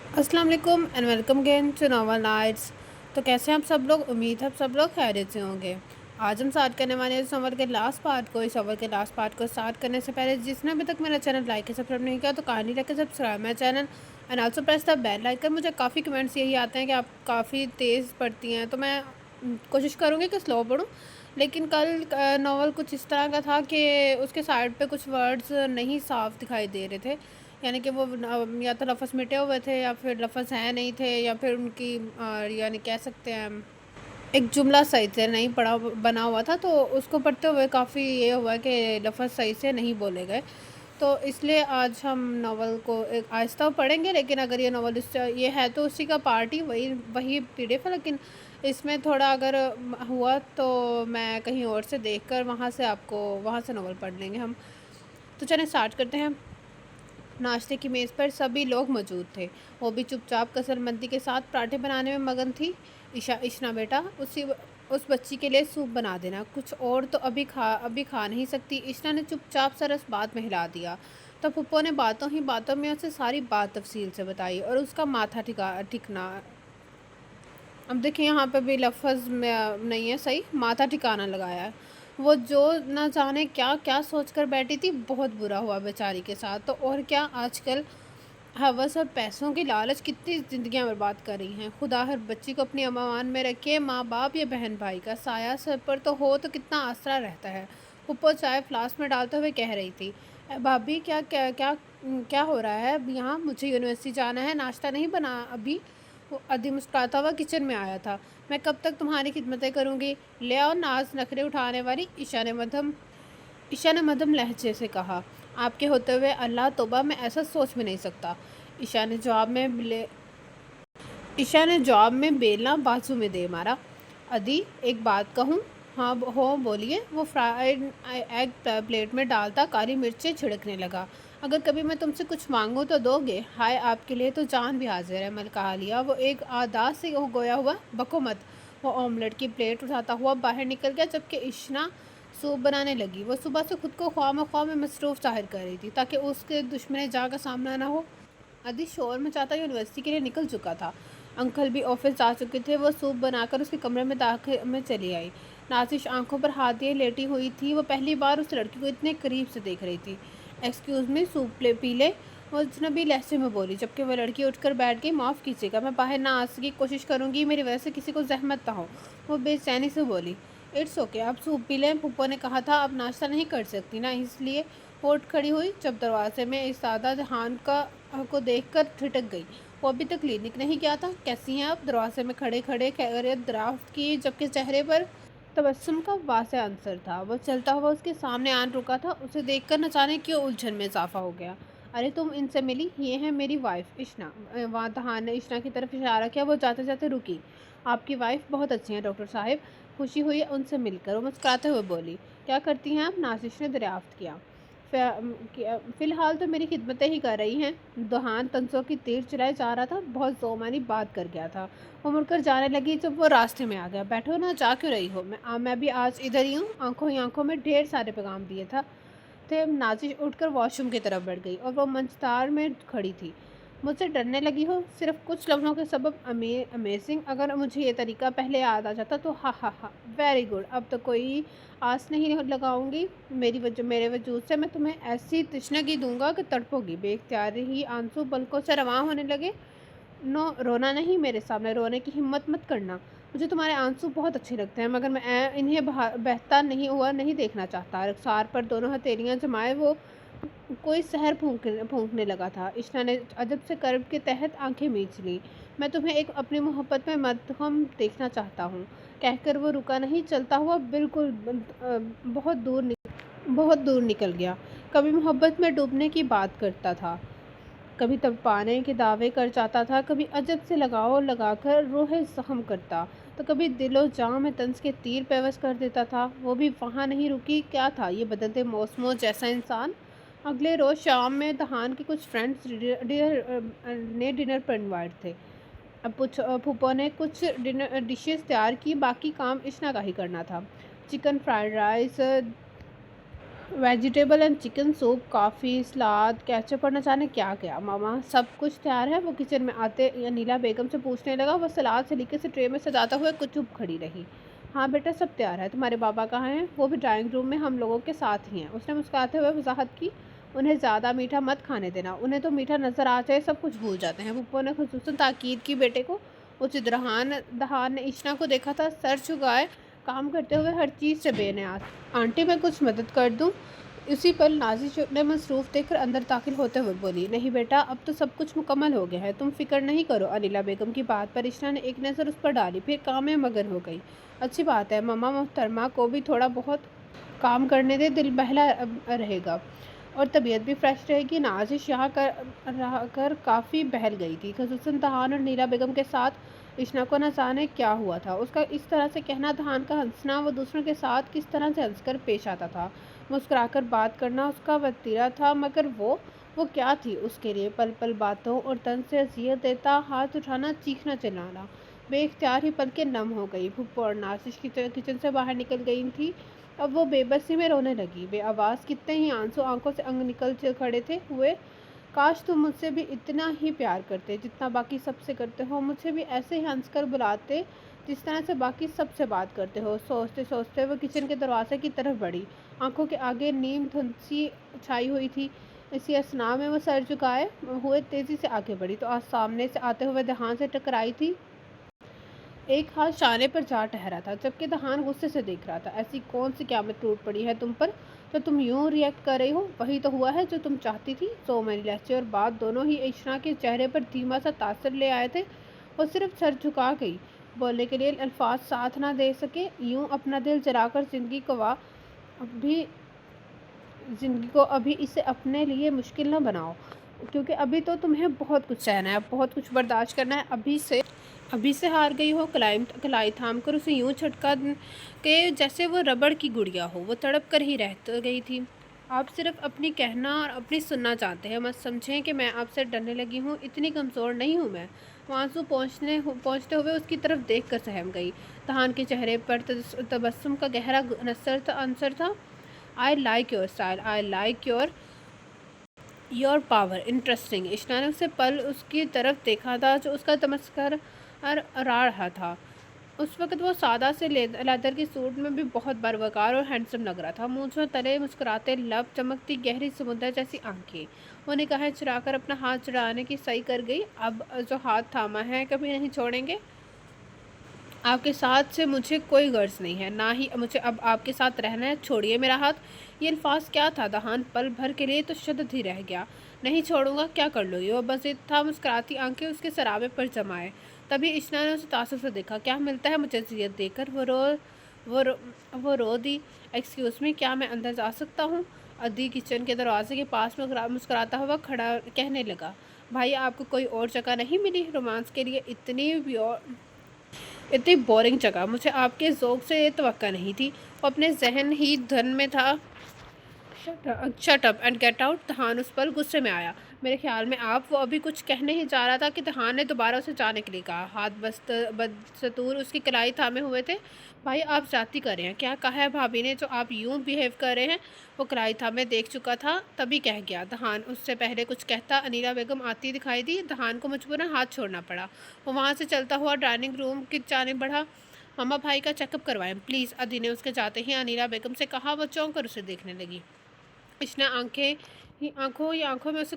अस्सलाम वालेकुम and welcome again to Novel Nights. तो कैसे हैं आप सब लोग? उम्मीद है आप सब लोग खैरियत से होंगे। आज हम स्टार्ट करने वाले हैं इस नोवेल के लास्ट पार्ट को। इस नोवेल के लास्ट पार्ट को स्टार्ट करने से पहले जिसने अभी तक मेरा चैनल लाइक या सब्सक्राइब नहीं किया तो kindly like subscribe my channel and also press the bell icon. मुझे काफ़ी कमेंट्स यही आते हैं कि आप काफ़ी तेज़ पढ़ती हैं, तो मैं कोशिश करूँगी कि स्लो पढ़ूँ। लेकिन कल नॉवल कुछ इस तरह का था कि उसके साइड पे कुछ वर्ड्स नहीं साफ दिखाई दे रहे थे, यानी कि वो या तो लफ्ज़ मिटे हुए थे या फिर लफ्ज़ हैं नहीं थे या फिर उनकी यानी कह सकते हैं एक जुमला सही से नहीं पढ़ा बना हुआ था, तो उसको पढ़ते हुए काफ़ी ये हुआ कि लफ्ज़ सही से नहीं बोले गए। तो इसलिए आज हम नावल को एक आहिस्ता पढ़ेंगे, लेकिन अगर ये नावल ये है तो उसी का पार्ट ही वही वही पीडीएफ है, लेकिन इसमें थोड़ा अगर हुआ तो मैं कहीं और से देखकर वहाँ से नावल पढ़ लेंगे हम। तो चलें स्टार्ट करते हैं। नाश्ते की मेज़ पर सभी लोग मौजूद थे। वो भी चुपचाप कसरमंदी के साथ पराठे बनाने में मगन थी। इशना बेटा, उस बच्ची के लिए सूप बना देना, कुछ और तो अभी खा नहीं सकती। इशना ने चुपचाप सरस बात में हिला दिया। तो पुप्पो ने बातों ही बातों में उसे सारी बात तफसील से बताई और उसका माथा टिकना। अब देखिए यहाँ पे भी लफ्ज़ में नहीं है सही, माथा ठिकाना लगाया है। वो जो ना जाने क्या क्या सोच कर बैठी थी, बहुत बुरा हुआ बेचारी के साथ। तो और क्या, आजकल हवस और पैसों की लालच कितनी ज़िंदगियां बर्बाद कर रही हैं। खुदा हर बच्ची को अपनी अमान में रखे। माँ बाप या बहन भाई का साया सर पर तो हो तो कितना आसरा रहता है। ऊपर चाय फ्लास्क में डालते हुए कह रही थी, भाभी क्या क्या क्या क्या हो रहा है अब यहाँ? मुझे यूनिवर्सिटी जाना है, नाश्ता नहीं बना अभी। वो अधी मुस्कुराता हुआ किचन में आया था। मैं कब तक तुम्हारी खिदमतें करूँगी? ले आओ नाज नखरे उठाने वाली। ईशा ने मध्यम लहजे से कहा, आपके होते हुए अल्लाह तौबा, मैं ऐसा सोच भी नहीं सकता। ईशा ने जवाब में बिले ईशा ने जवाब में बेलना बाजू में दे मारा। अदी, एक बात कहूँ? हाँ हो बोलिए। वो फ्राइड एग प्लेट में डालता काली मिर्चें छिड़कने लगा। अगर कभी मैं तुमसे कुछ मांगूँ तो दोगे? हाय, आपके लिए तो जान भी हाजिर है। मलका लिया वो एक आदात से हो गोया हुआ, बको मत। वो ऑमलेट की प्लेट उठाता हुआ बाहर निकल गया, जबकि इशना सूप बनाने लगी। वो सुबह से खुद को ख्वाह में मसरूफ़ जाहिर कर रही थी ताकि उसके दुश्मन जहाँ का सामना ना हो। अदी शोर मचाता यूनिवर्सिटी के लिए निकल चुका था। अंकल भी ऑफिस जा चुके थे। वो सूप बनाकर उसके कमरे में दाखिल में चली आई। नाजिश आंखों पर हाथ दिए लेटी हुई थी। वो पहली बार उस लड़की को इतने करीब से देख रही थी। एक्सक्यूज़ मी, सूप पी ले, वो अजनबी लहजे में बोली, जबकि वह लड़की उठकर बैठ गई। माफ़ कीजिएगा, मैं बाहर ना आ सकी, कोशिश करूँगी मेरी वजह से किसी को जहमत ना हो, वो बेचैनी से बोली। इट्स ओके, आप सूप पी लें, पुप्पो ने कहा था। आप नाश्ता नहीं कर सकती ना, इसलिए वो उठ खड़ी हुई। जब दरवाजे में इस सादा जहान को देखकर ठिठक गई। वो अभी तक क्लिनिक नहीं गया था। कैसी हैं आप? दरवाजे में खड़े खड़े खैरियत दराफ्त की, जबकि चेहरे पर तबस्सुम का वासे आंसर था। वो चलता हुआ उसके सामने आन रुका था। उसे देखकर न जाने क्यों उलझन में इजाफा हो गया। अरे तुम इनसे मिली? ये है मेरी वाइफ इशना। वहाँ दहान ने इशना की तरफ इशारा किया। वो जाते जाते रुकी। आपकी वाइफ बहुत अच्छी है डॉक्टर साहब, खुशी हुई उनसे मिलकर, वो मुस्कुराते हुए बोली। क्या करती हैं आप? नाजिश ने दरियाफ्त किया। फ़िलहाल तो मेरी खिदमतें ही कर रही हैं। दोहान तंसों की तीर चलाए जा रहा था, बहुत जोमानी बात कर गया था। वो मुड़कर जाने लगी जब वो रास्ते में आ गया। बैठो ना, जा क्यों रही हो? मैं भी आज इधर ही हूँ। आंखों ही आंखों में ढेर सारे पैगाम दिए थे। नाजिश उठकर वॉशरूम की तरफ बढ़ गई और वो मंचदार में खड़ी थी। मुझसे डरने लगी हो? सिर्फ कुछ लम्हों के सबब? अमेजिंग, अगर मुझे ये तरीका पहले याद आ जाता तो। हा हा हा, वेरी गुड। अब तो कोई आस नहीं लगाऊंगी। मेरे वजूद से मैं तुम्हें ऐसी तशनगी दूंगा कि तड़पोगी। बेख्तियार ही आंसू पलकों से रवां होने लगे। नो, रोना नहीं, मेरे सामने रोने की हिम्मत मत करना। मुझे तुम्हारे आंसू बहुत अच्छे लगते हैं, मगर मैं इन्हें बहता नहीं हुआ नहीं देखना चाहता। रखसार पर दोनों हथेलियां जमाए वो कोई सहर फूंकने लगा था। इशना ने अजब से कर्ब के तहत आंखें मींच ली। मैं तुम्हें एक अपनी मोहब्बत में मदहम देखना चाहता हूँ, कहकर वो रुका नहीं, चलता हुआ बिल्कुल बहुत दूर निकल गया। कभी मोहब्बत में डूबने की बात करता था, कभी तब पाने के दावे कर जाता था, कभी अजब से लगाव लगाकर रूह सहम करता, तो कभी दिलो जान में तंज के तीर पेवश कर देता था। वो भी वहाँ नहीं रुकी। क्या था ये बदलते मौसमों जैसा इंसान? अगले रोज़ शाम में दहान के कुछ फ्रेंड्स डिनर पर इनवाइट थे। अब फूफो ने कुछ डिनर डिशेस तैयार की, बाकी काम इशना का ही करना था। Chicken fried rice, vegetable and chicken soup, coffee, salad, ketchup और न जाने क्या क्या। मामा सब कुछ तैयार है? वो किचन में आते अनिला बेगम से पूछने लगा। वह सलाद सलीके से ट्रे में सजाता हुआ कुछ चुप खड़ी रही। हाँ बेटा, सब तैयार है। तुम्हारे बाबा कहाँ हैं? वो भी ड्राइंग रूम में हम लोगों के साथ ही हैं। उसने मुस्कुराते हुए वजाहत की। उन्हें ज़्यादा मीठा मत खाने देना, उन्हें तो मीठा नज़र आ जाए सब कुछ भूल जाते हैं। पप्पू ने खुसूसन ताकीद की बेटे को। उस दहान दहान ने इशना को देखा था, सर झुकाए काम करते हुए, हर चीज़ से बेनियाज। आंटी मैं कुछ मदद कर दूँ? इसी पर नाज़िश ने मसरूफ़ देखकर अंदर दाखिल होते हुए बोली, नहीं बेटा, अब तो सब कुछ मुकम्मल हो गया है, तुम फ़िक्र नहीं करो। अनिला बेगम की बात पर इशना ने एक नज़र उस पर डाली, फिर काम में मगन हो गई। अच्छी बात है, मम्मा मोहतरमा को भी थोड़ा बहुत काम करने दे, दिल बहला रहेगा और तबीयत भी फ्रेश रहेगी। नाज़िश यहाँ कर रह कर काफ़ी बहल गई थी, ख़ुसूसन दहान और नीला बेगम के साथ। इशना को न जाने क्या हुआ था, उसका इस तरह से कहना, दहान का हंसना, वो दूसरों के साथ किस तरह से हंसकर पेश आता था, मुस्कुराकर बात करना उसका वतीरा था, मगर वो क्या थी उसके लिए? पल पल बातों और तन से अजियत देता, हाथ उठाना, चीखना चिल्लाना। बेख्तियार ही पलकें नम हो गई। भुप्पो और नासिश किचन से बाहर निकल गई थी। अब वो बेबसी में रोने लगी, बेआवाज़। कितने ही आंसू आंखों से अंग निकल खड़े थे हुए। काश तुम मुझसे भी इतना ही प्यार करते जितना बाकी सबसे करते हो, मुझे भी ऐसे ही हंसकर बुलाते जिस तरह से बाकी सबसे बात करते हो। सोचते सोचते वो किचन के दरवाजे की तरफ बढ़ी। आंखों के आगे नीम धुंध सी छाई हुई थी। इसी असना में वो सर झुकाए हुए तेजी से आगे बढ़ी तो आज सामने से आते हुए दहान से टकराई थी। एक हाथ शाने पर जा ठहरा था, जबकि दहान गुस्से से देख रहा था। ऐसी कौन सी क़यामत टूट पड़ी है तुम पर जो तुम यूं रिएक्ट कर रही हो? वही तो हुआ है जो तुम चाहती थी। सो मेरी लहजे और बात दोनों ही इशरा के चेहरे पर धीमा सा तासर ले आए थे। वो सिर्फ सर झुका गई, बोलने के लिए अल्फाज साथ ना दे सके। यूं अपना दिल जलाकर ज़िंदगी को अभी इसे अपने लिए मुश्किल न बनाओ, क्योंकि अभी तो तुम्हें बहुत कुछ सहना है, बहुत कुछ बर्दाश्त करना है। अभी से हार गई हो। कलाई थाम कर उसे यूं झटका के जैसे वो रबड़ की गुड़िया हो। वो तड़प कर ही रह गई थी। आप सिर्फ अपनी कहना और अपनी सुनना चाहते हैं। मत समझें कि मैं आपसे डरने लगी हूँ, इतनी कमज़ोर नहीं हूँ मैं। वो आंसू पहुँचते हुए उसकी तरफ देख कर सहम गई। तहान के चेहरे पर तबस्सुम का गहरा अंसर था। I like your style, I like your power, interesting. Ishna ने उसे पल उसकी तरफ देखा था जो उसका तमस्कर अरा रहा था। उस वक्त वो सादा से लेदर की सूट में भी बहुत बारवकार और हैंडसम लग रहा था। मूंछों तले मुस्कुराते लब, चमकती गहरी समुद्र जैसी आंखें। वो निगाहें चुराकर अपना हाथ चढ़ाने की सही कर गई। अब जो हाथ थामा है कभी नहीं छोड़ेंगे। आपके साथ से मुझे कोई गर्ज नहीं है, ना ही मुझे अब आपके साथ रहना है। छोड़िए मेरा हाथ। ये अल्फाज क्या था? दहान पल भर के लिए तो शद्द ही रह गया। नहीं छोड़ूंगा, क्या कर लोगी? वो बस था, मुस्कुराती आंखें उसके सराबे पर जमाए। तभी इशना ने उसे तासुब से देखा। क्या मिलता है मुझे अज़ियत देकर? वो रो दी। एक्सक्यूज़ मी, क्या मैं अंदर जा सकता हूँ? अदी किचन के दरवाजे के पास मुस्कुराता हुआ खड़ा कहने लगा, भाई आपको कोई और जगह नहीं मिली रोमांस के लिए? इतनी बोरिंग जगह मुझे आपके ज़ौक़ से ये तवक्का नहीं थी। वो अपने जहन ही धन में था। Shut up and get out. दहान उस पर गुस्से में आया। मेरे ख्याल में वो अभी कुछ कहने ही जा रहा था कि दहान ने दोबारा उसे जाने के लिए कहा। हाथ बदस्तूर उसकी कलाई थामे हुए थे। भाई आप जाती कर रहे हैं? क्या कहा है भाभी ने जो आप यूं बिहेव कर रहे हैं? वो कलाई थामे देख चुका था, तभी कह गया। दहान उससे पहले कुछ कहता अनीला बेगम आती दिखाई दी। दहान को मजबूरन हाथ छोड़ना पड़ा। वो वहाँ से चलता हुआ डाइनिंग रूम की जानिब बढ़ा। मामा भाई का चेकअप करवाएं प्लीज़, अदी ने उसके जाते ही अनीला बेगम से कहा। वो चौंक कर उसे देखने लगी। इसने आंखों में उसे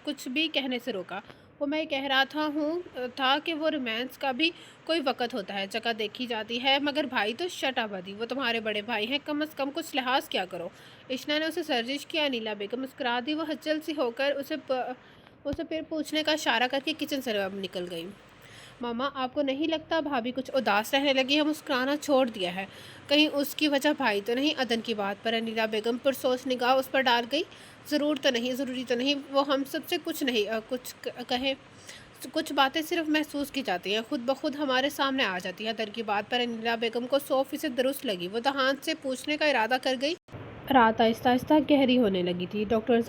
कुछ भी कहने से रोका। वो मैं कह रहा था कि वो रोमांस का भी कोई वक़्त होता है, जगह देखी जाती है, मगर भाई तो शट अप अदी, वो तुम्हारे बड़े भाई हैं, कम से कम कुछ लिहाज क्या करो। इशना ने उसे सर्जिश किया। नीला बेगम मुस्कुरा दी। वो हलचल सी होकर उसे फिर पूछने का इशारा करके किचन से निकल गई। मामा आपको नहीं लगता भाभी कुछ उदास रहने लगी है? मुस्कुराना छोड़ दिया है? कहीं उसकी वजह भाई तो नहीं? अदन की बात पर अनीला बेगम पुरसोच निगाह उस पर डाल गई। ज़रूरी तो नहीं वो हम सबसे कुछ नहीं कहे। कुछ बातें सिर्फ महसूस की जाती हैं, खुद ब खुद हमारे सामने आ जाती हैं। अदन की बात पर अनीला बेगम को 100% दुरुस्त लगी। वो दहान से पूछने का इरादा कर गई। रात आहिस्ता आहिस्ता गहरी होने लगी थी। डॉक्टर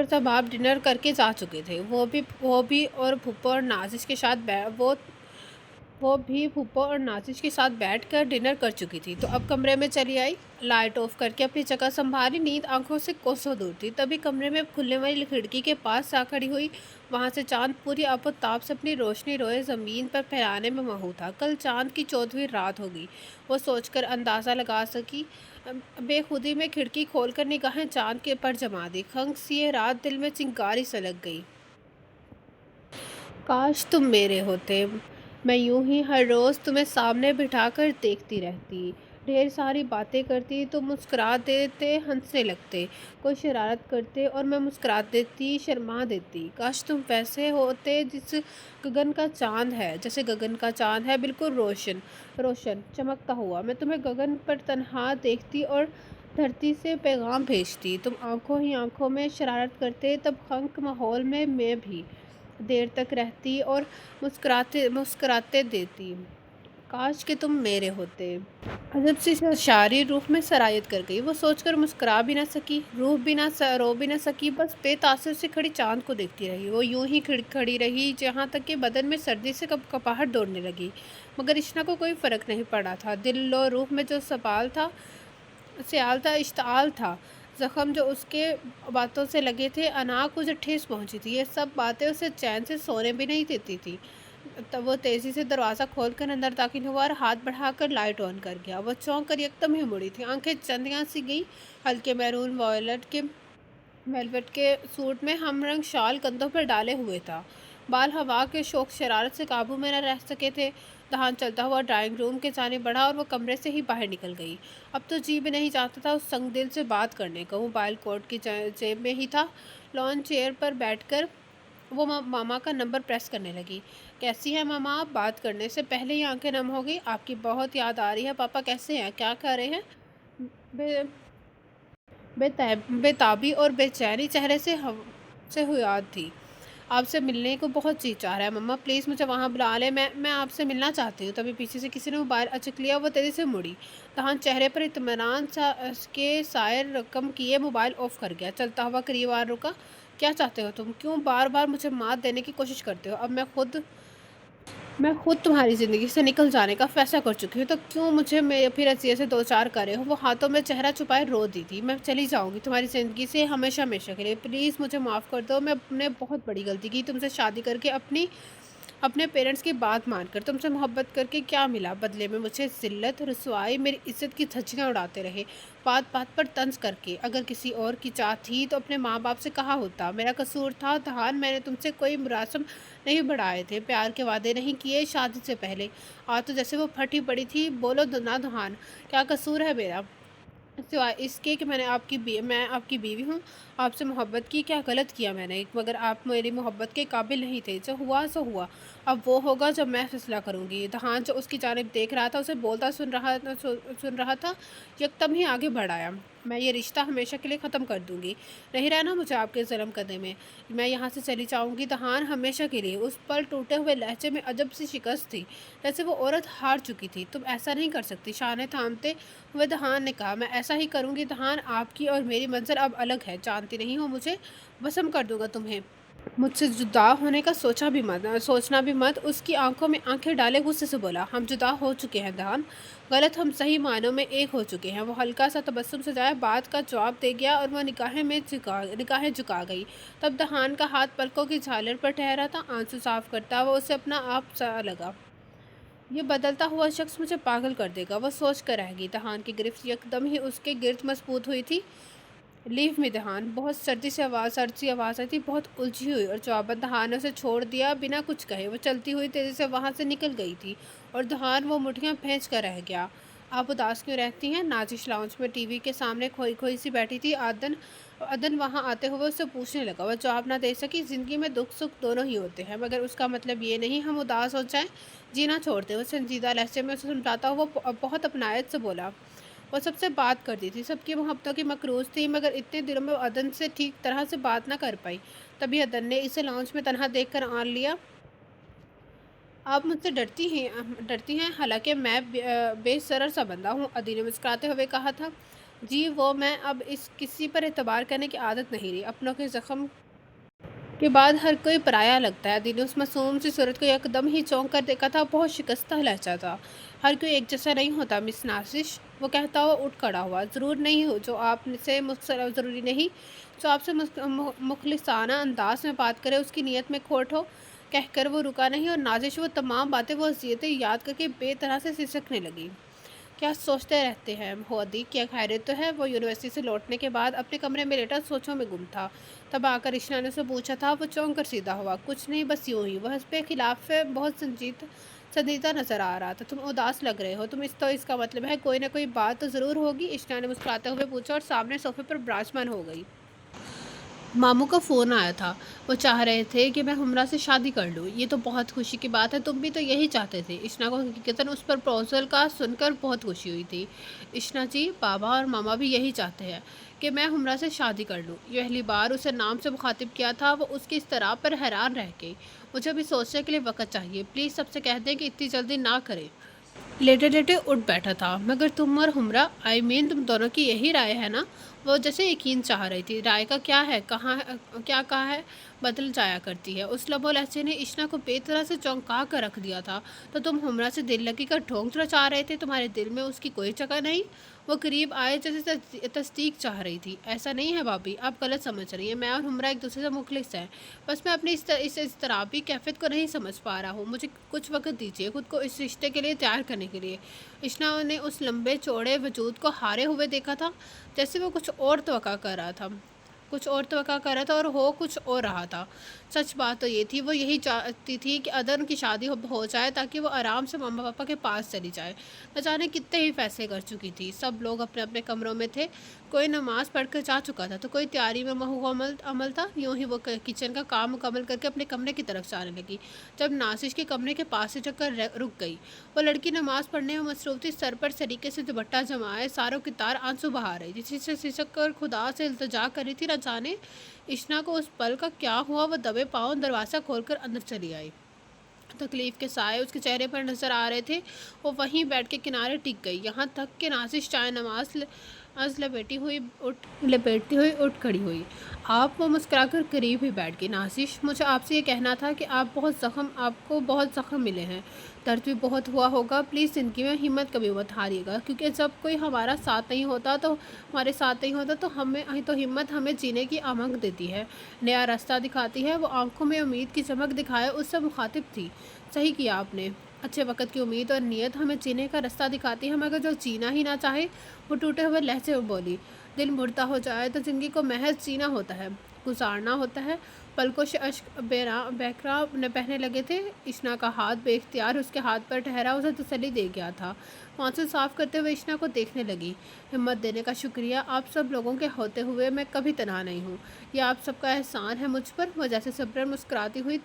साहब डिनर करके जा चुके थे। वो भी और भुप्पो और नाजिश के साथ وہ بھی پھپھو اور نازش کے ساتھ بیٹھ کر ڈنر کر چکی تھی، تو اب کمرے میں چلی آئی، لائٹ آف کر کے اپنی جگہ سنبھالی۔ نیند آنکھوں سے کوسوں دور تھی، تبھی کمرے میں کھلنے والی کھڑکی کے پاس جا کھڑی ہوئی۔ وہاں سے چاند پوری آب و تاب سے اپنی روشنی روئے زمین پر پھیلانے میں مہو تھا۔ کل چاند کی 14ویں رات ہوگی، وہ سوچ کر اندازہ لگا سکی۔ بے خودی میں کھڑکی کھول کر نگاہیں چاند کے پر جما دی۔ خنک سی یہ رات دل میں چنگاری سے لگ گئی۔ کاش تم میرے ہوتے، میں یوں ہی ہر روز تمہیں سامنے بٹھا کر دیکھتی رہتی، ڈھیر ساری باتیں کرتی، تم مسکرا دیتے، ہنسنے لگتے، کوئی شرارت کرتے اور میں مسکرا دیتی، شرما دیتی۔ کاش تم ویسے ہوتے جیسے گگن کا چاند ہے، بالکل روشن روشن چمکتا ہوا۔ میں تمہیں گگن پر تنہا دیکھتی اور دھرتی سے پیغام بھیجتی، تم آنکھوں ہی آنکھوں میں شرارت کرتے، تب خنک ماحول میں میں بھی دیر تک رہتی اور مسکراتے دیتی۔ کاش کہ تم میرے ہوتے۔ عجب سی شاعری روح میں سرایت کر گئی۔ وہ سوچ کر مسکرا بھی نہ سکی، رو بھی نہ سکی، بس بے تاثر سے کھڑی چاند کو دیکھتی رہی۔ وہ یوں ہی کھڑی رہی جہاں تک کہ بدن میں سردی سے کپاہٹ دوڑنے لگی، مگر اشنا کو کوئی فرق نہیں پڑا تھا۔ دل و روح میں جو سیال تھا، اشتعال تھا، زخم جو اس کے باتوں سے لگے تھے، انا کو جو ٹھیس پہنچی تھی، یہ سب باتیں اسے چین سے سونے بھی نہیں دیتی تھی۔ وہ تیزی سے دروازہ کھول کر اندر داخل ہوا اور ہاتھ بڑھا کر لائٹ آن کر گیا۔ وہ چونک کر یکدم ہی مڑی تھی، آنکھیں چندیاں سی گئیں۔ ہلکے میرون ویلوٹ کے سوٹ میں ہم رنگ شال کندھوں پر ڈالے ہوئے تھا، بال ہوا کے شوق شرارت سے قابو میں نہ رہ سکے تھے۔ دھان چلتا ہوا ڈرائنگ روم کے جانب بڑھا اور وہ کمرے سے ہی باہر نکل گئی۔ اب تو جی بھی نہیں چاہتا تھا اس سنگ دل سے بات کرنے کا۔ موبائل کوٹ کی جیب میں ہی تھا۔ لان چیئر پر بیٹھ کر وہ ماما کا نمبر پریس کرنے لگی۔ کیسی ہیں ماما؟ آپ بات کرنے سے پہلے ہی آنکھیں نم ہو گئی۔ آپ کی بہت یاد آ رہی ہے۔ پاپا کیسے ہیں؟ کیا کر رہے ہیں؟ بے تابی اور بے چینی چہرے سے یاد تھی۔ آپ سے ملنے کو بہت جی چاہ رہا ہے مما، پلیز مجھے وہاں بلا لیں، میں آپ سے ملنا چاہتی ہوں۔ تبھی پیچھے سے کسی نے موبائل اچک لیا، وہ تیزی سے مڑی۔ دہان چہرے پر اطمینان کے سائے رقم کیے موبائل آف کر گیا۔ چلتا ہوا قریب آ رکا۔ کیا چاہتے ہو تم؟ کیوں بار بار مجھے مات دینے کی کوشش کرتے ہو؟ اب میں خود تمہاری زندگی سے نکل جانے کا فیصلہ کر چکی ہوں، تو کیوں مجھے پھر اذیت سے دو چار کر رہے ہو؟ وہ ہاتھوں میں چہرہ چھپائے رو دی تھی۔ میں چلی جاؤں گی تمہاری زندگی سے ہمیشہ ہمیشہ کے لیے، پلیز مجھے معاف کر دو۔ میں نے بہت بڑی غلطی کی، تم سے شادی کر کے اپنے پیرنٹس کی بات مان کر، تم سے محبت کر کے کیا ملا؟ بدلے میں مجھے ذلت، رسوائی، میری عزت کی دھجیاں اڑاتے رہے، بات بات پر طنز کر کے۔ اگر کسی اور کی چاہت تھی تو اپنے ماں باپ سے کہا ہوتا، میرا قصور تھا دہان، میں نے تم سے کوئی مراسم نہیں بڑھائے تھے، پیار کے وعدے نہیں کیے شادی سے پہلے۔ آج تو جیسے وہ پھٹی پڑی تھی۔ بولو نا دہان، کیا قصور ہے میرا؟ سوائے اس کے کہ میں آپ کی بیوی ہوں، آپ سے محبت کی، کیا غلط کیا میں نے؟ مگر آپ میری محبت کے قابل نہیں تھے۔ جو ہوا سو ہوا، اب وہ ہوگا جب میں فیصلہ کروں گی۔ دہان جو اس کی جانب دیکھ رہا تھا، اسے بولتا سن رہا تھا، یکدم ہی آگے بڑھ آیا۔ میں یہ رشتہ ہمیشہ کے لیے ختم کر دوں گی، نہیں رہنا مجھے آپ کے ظلم قدمے میں، میں یہاں سے چلی جاؤں گی دہان، ہمیشہ کے لیے۔ اس پل ٹوٹے ہوئے لہجے میں عجب سی شکست تھی، جیسے وہ عورت ہار چکی تھی۔ تم ایسا نہیں کر سکتی، شانے تھامتے ہوئے دہان نے کہا۔ میں ایسا ہی کروں گی دہان، آپ کی اور میری منزل اب الگ ہے، جانتی نہیں ہو مجھے؟ وسم کر دوں گا تمہیں۔ مجھ سے جدا ہونے کا سوچنا بھی مت۔ اس کی آنکھوں میں آنکھیں ڈالے غصے سے بولا، ہم جدا ہو چکے ہیں دہان، غلط، ہم صحیح معنوں میں ایک ہو چکے ہیں۔ وہ ہلکا سا تبسم سجائے بات کا جواب دے گیا اور وہ نگاہیں جھکا گئی۔ تب دہان کا ہاتھ پلکوں کی جھالر پر ٹھہرا تھا، آنسو صاف کرتا وہ اسے اپنا آپ سا لگا۔ یہ بدلتا ہوا شخص مجھے پاگل کر دے گا، وہ سوچ کر رہ گئی۔ دہان کی گرفت یکدم ہی اس کے گرد مضبوط ہوئی تھی۔ لیو می دہان، بہت سرد سی آواز آئی تھی، بہت الجھی ہوئی، اور جواباً دہان نے اسے چھوڑ دیا بنا کچھ کہے۔ وہ چلتی ہوئی تیزی سے وہاں سے نکل گئی تھی اور دہان وہ مٹھیاں پھینچ کر رہ گیا۔ آپ اداس کیوں رہتی ہیں؟ نازش لاؤنج میں ٹی وی کے سامنے کھوئی سی بیٹھی تھی۔ عدن وہاں آتے ہوئے اسے پوچھنے لگا۔ وہ جواب نہ دے سکی۔ زندگی میں دکھ سکھ دونوں ہی ہوتے ہیں، مگر اس کا مطلب یہ نہیں ہم اداس ہو جائیں، جینا چھوڑ دیں۔ وہ سنجیدہ لہجے میں اسے سمجھاتا ہوا بہت اپنائیت سے بولا۔ وہ سب سے بات کرتی تھی، سب کی محبتوں کی مقروض تھی، مگر اتنے دنوں میں وہ عدن سے ٹھیک طرح سے بات نہ کر پائی۔ تبھی عدن نے اسے لاؤنج میں تنہا دیکھ کر آن لیا۔ آپ مجھ سے ڈرتی ہیں، حالانکہ میں بے ضرر سا بندہ ہوں، عدی نے مسکراتے ہوئے کہا تھا۔ جی وہ میں اب کسی پر اعتبار کرنے کی عادت نہیں رہی، اپنوں کے زخم के बाद हर कोई पराया लगता है। दिल उस मासूम सी सूरत को एकदम ही चौंक कर देखा था, बहुत शिकस्ता लहजा था। हर कोई एक जैसा नहीं होता मिस नासिश, वो कहता हुआ उठ खड़ा हुआ। ज़रूर नहीं हो जो आपसे ज़रूरी नहीं जो आपसे मुखलिसाना अंदाज में बात करे उसकी नीयत में खोट हो। कहकर वो रुका नहीं और नाजिश वो तमाम बातें वो वसीयतें याद करके बेतरह से सिसकने लगी। क्या सोचते रहते हैं होदी, क्या खैरियत तो है? वो यूनिवर्सिटी से लौटने के बाद अपने कमरे में लेटा सोचों में गुम था। तब आकर इशना ने उसे पूछा था। वो चौंक कर सीधा हुआ। कुछ नहीं, बस यूं ही। वह इस पे खिलाफ बहुत संजीदा नजर आ रहा था। तुम उदास लग रहे हो। तुम इसका मतलब है कोई ना कोई बात तो ज़रूर होगी, इशना ने मुस्कुराते हुए पूछा और सामने सोफे पर विराजमान हो गई। मामू का फ़ोन आया था। वो चाह रहे थे कि मैं हुमरा से शादी कर लूँ। ये तो बहुत खुशी की बात है। तुम भी तो यही चाहते थे। इशना को हकीकतन उस पर प्रपोजल का सुनकर बहुत खुशी हुई थी। इशना जी, पापा और मामा भी यही चाहते हैं कि मैं हुमरा से शादी कर लूँ। ये पहली बार उसे नाम से मुखातिब किया था। वो उसकी इस तरह पर हैरान रह गई। मुझे अभी सोचने के लिए वक़्त चाहिए। प्लीज़ सबसे कह दें कि इतनी जल्दी ना करें। लेटे लेटे उठ बैठा था। मगर तुम और हुमरा, तुम दोनों की यही राय है ना? वो जैसे यकीन चाह रही थी। राय का क्या है, क्या कहा है, बदल जाया करती है। उस लबो लहजे ने इशना को बेतरह से चौंका कर रख दिया था। तो तुम हुमरा से दिल लगी कर ढोंग रचा रहे थे? तुम्हारे दिल में उसकी कोई जगह नहीं? वो करीब आए जैसे तस्दीक चाह रही थी। ऐसा नहीं है भाभी, आप गलत समझ रही हैं। मैं और हुमरा एक दूसरे से मुखलिस हैं। बस मैं अपनी इस इज़्तिराबी कैफियत को नहीं समझ पा रहा हूँ। मुझे कुछ वक्त दीजिए खुद को इस रिश्ते के लिए तैयार करने के लिए। इशना ने उस लंबे चौड़े वजूद को हारे हुए देखा था, जैसे वो कुछ और तवक्का कर रहा था और हो कुछ और रहा था। सच बात तो ये थी, वो यही चाहती थी कि अदन की शादी हो जाए ताकि वो आराम से मम्मा पापा के पास चली जाए। न जाने कितने ही फैसले कर चुकी थी। सब लोग अपने अपने कमरों में थे। कोई नमाज पढ़कर जा चुका था तो कोई तैयारी में अमल था। यूं ही वो किचन का काम मुकम्मल करके अपने कमरे की तरफ जाने लगी जब नासिश के कमरे के पास से चक्कर रुक गई। वो लड़की नमाज पढ़ने में मसरूफ थी। सर पर सलीके से दुपट्टा जमाए सारों की तार आंसू बहा रही थी, जिससे सिसक कर खुदा से इल्तिजा कर रही थी। न जाने इशना को उस पल का क्या हुआ। वो दबे पाँव दरवाज़ा खोलकर अंदर चली आई। तकलीफ के साए उसके चेहरे पर नजर आ रहे थे। वो वहीं बैठ के किनारे टिक गई, यहाँ तक कि नासिश चाय नमाज लपेटती हुई उठ खड़ी हुई। आप वो मुस्कुराकर करीब ही बैठ गई। नासिश, मुझे आपसे ये कहना था कि आपको बहुत ज़ख्म मिले हैं, दर्द भी बहुत हुआ होगा। प्लीज़ ज़िंदगी में हिम्मत कभी मत हारिएगा, क्योंकि जब कोई हमारा साथ नहीं होता तो हिम्मत हमें जीने की आमक देती है, नया रास्ता दिखाती है। वो आंखों में उम्मीद की चमक दिखाए उससे मुखातिब थी। सही किया आपने। अच्छे वक्त की उम्मीद और नीयत हमें जीने का रास्ता दिखाती है, मगर जो जीना ही ना चाहे, वो टूटे हुए लहजे में बोली। दिल मुर्दा हो जाए तो ज़िंदगी को महज जीना होता है, गुजारना होता है। पलकों से अश्क बहरा न बहने लगे थे। इशना का हाथ बेख्तियार उसके हाथ पर ठहरा उसे तसल्ली दे गया था। आंसू साफ करते हुए इशना को देखने लगी। हिम्मत देने का शुक्रिया। आप सब लोगों के होते हुए मैं कभी तनहा नहीं हूँ। यह आप सबका एहसान है मुझ पर। वो जैसे सब्रन मुस्कुराती हुई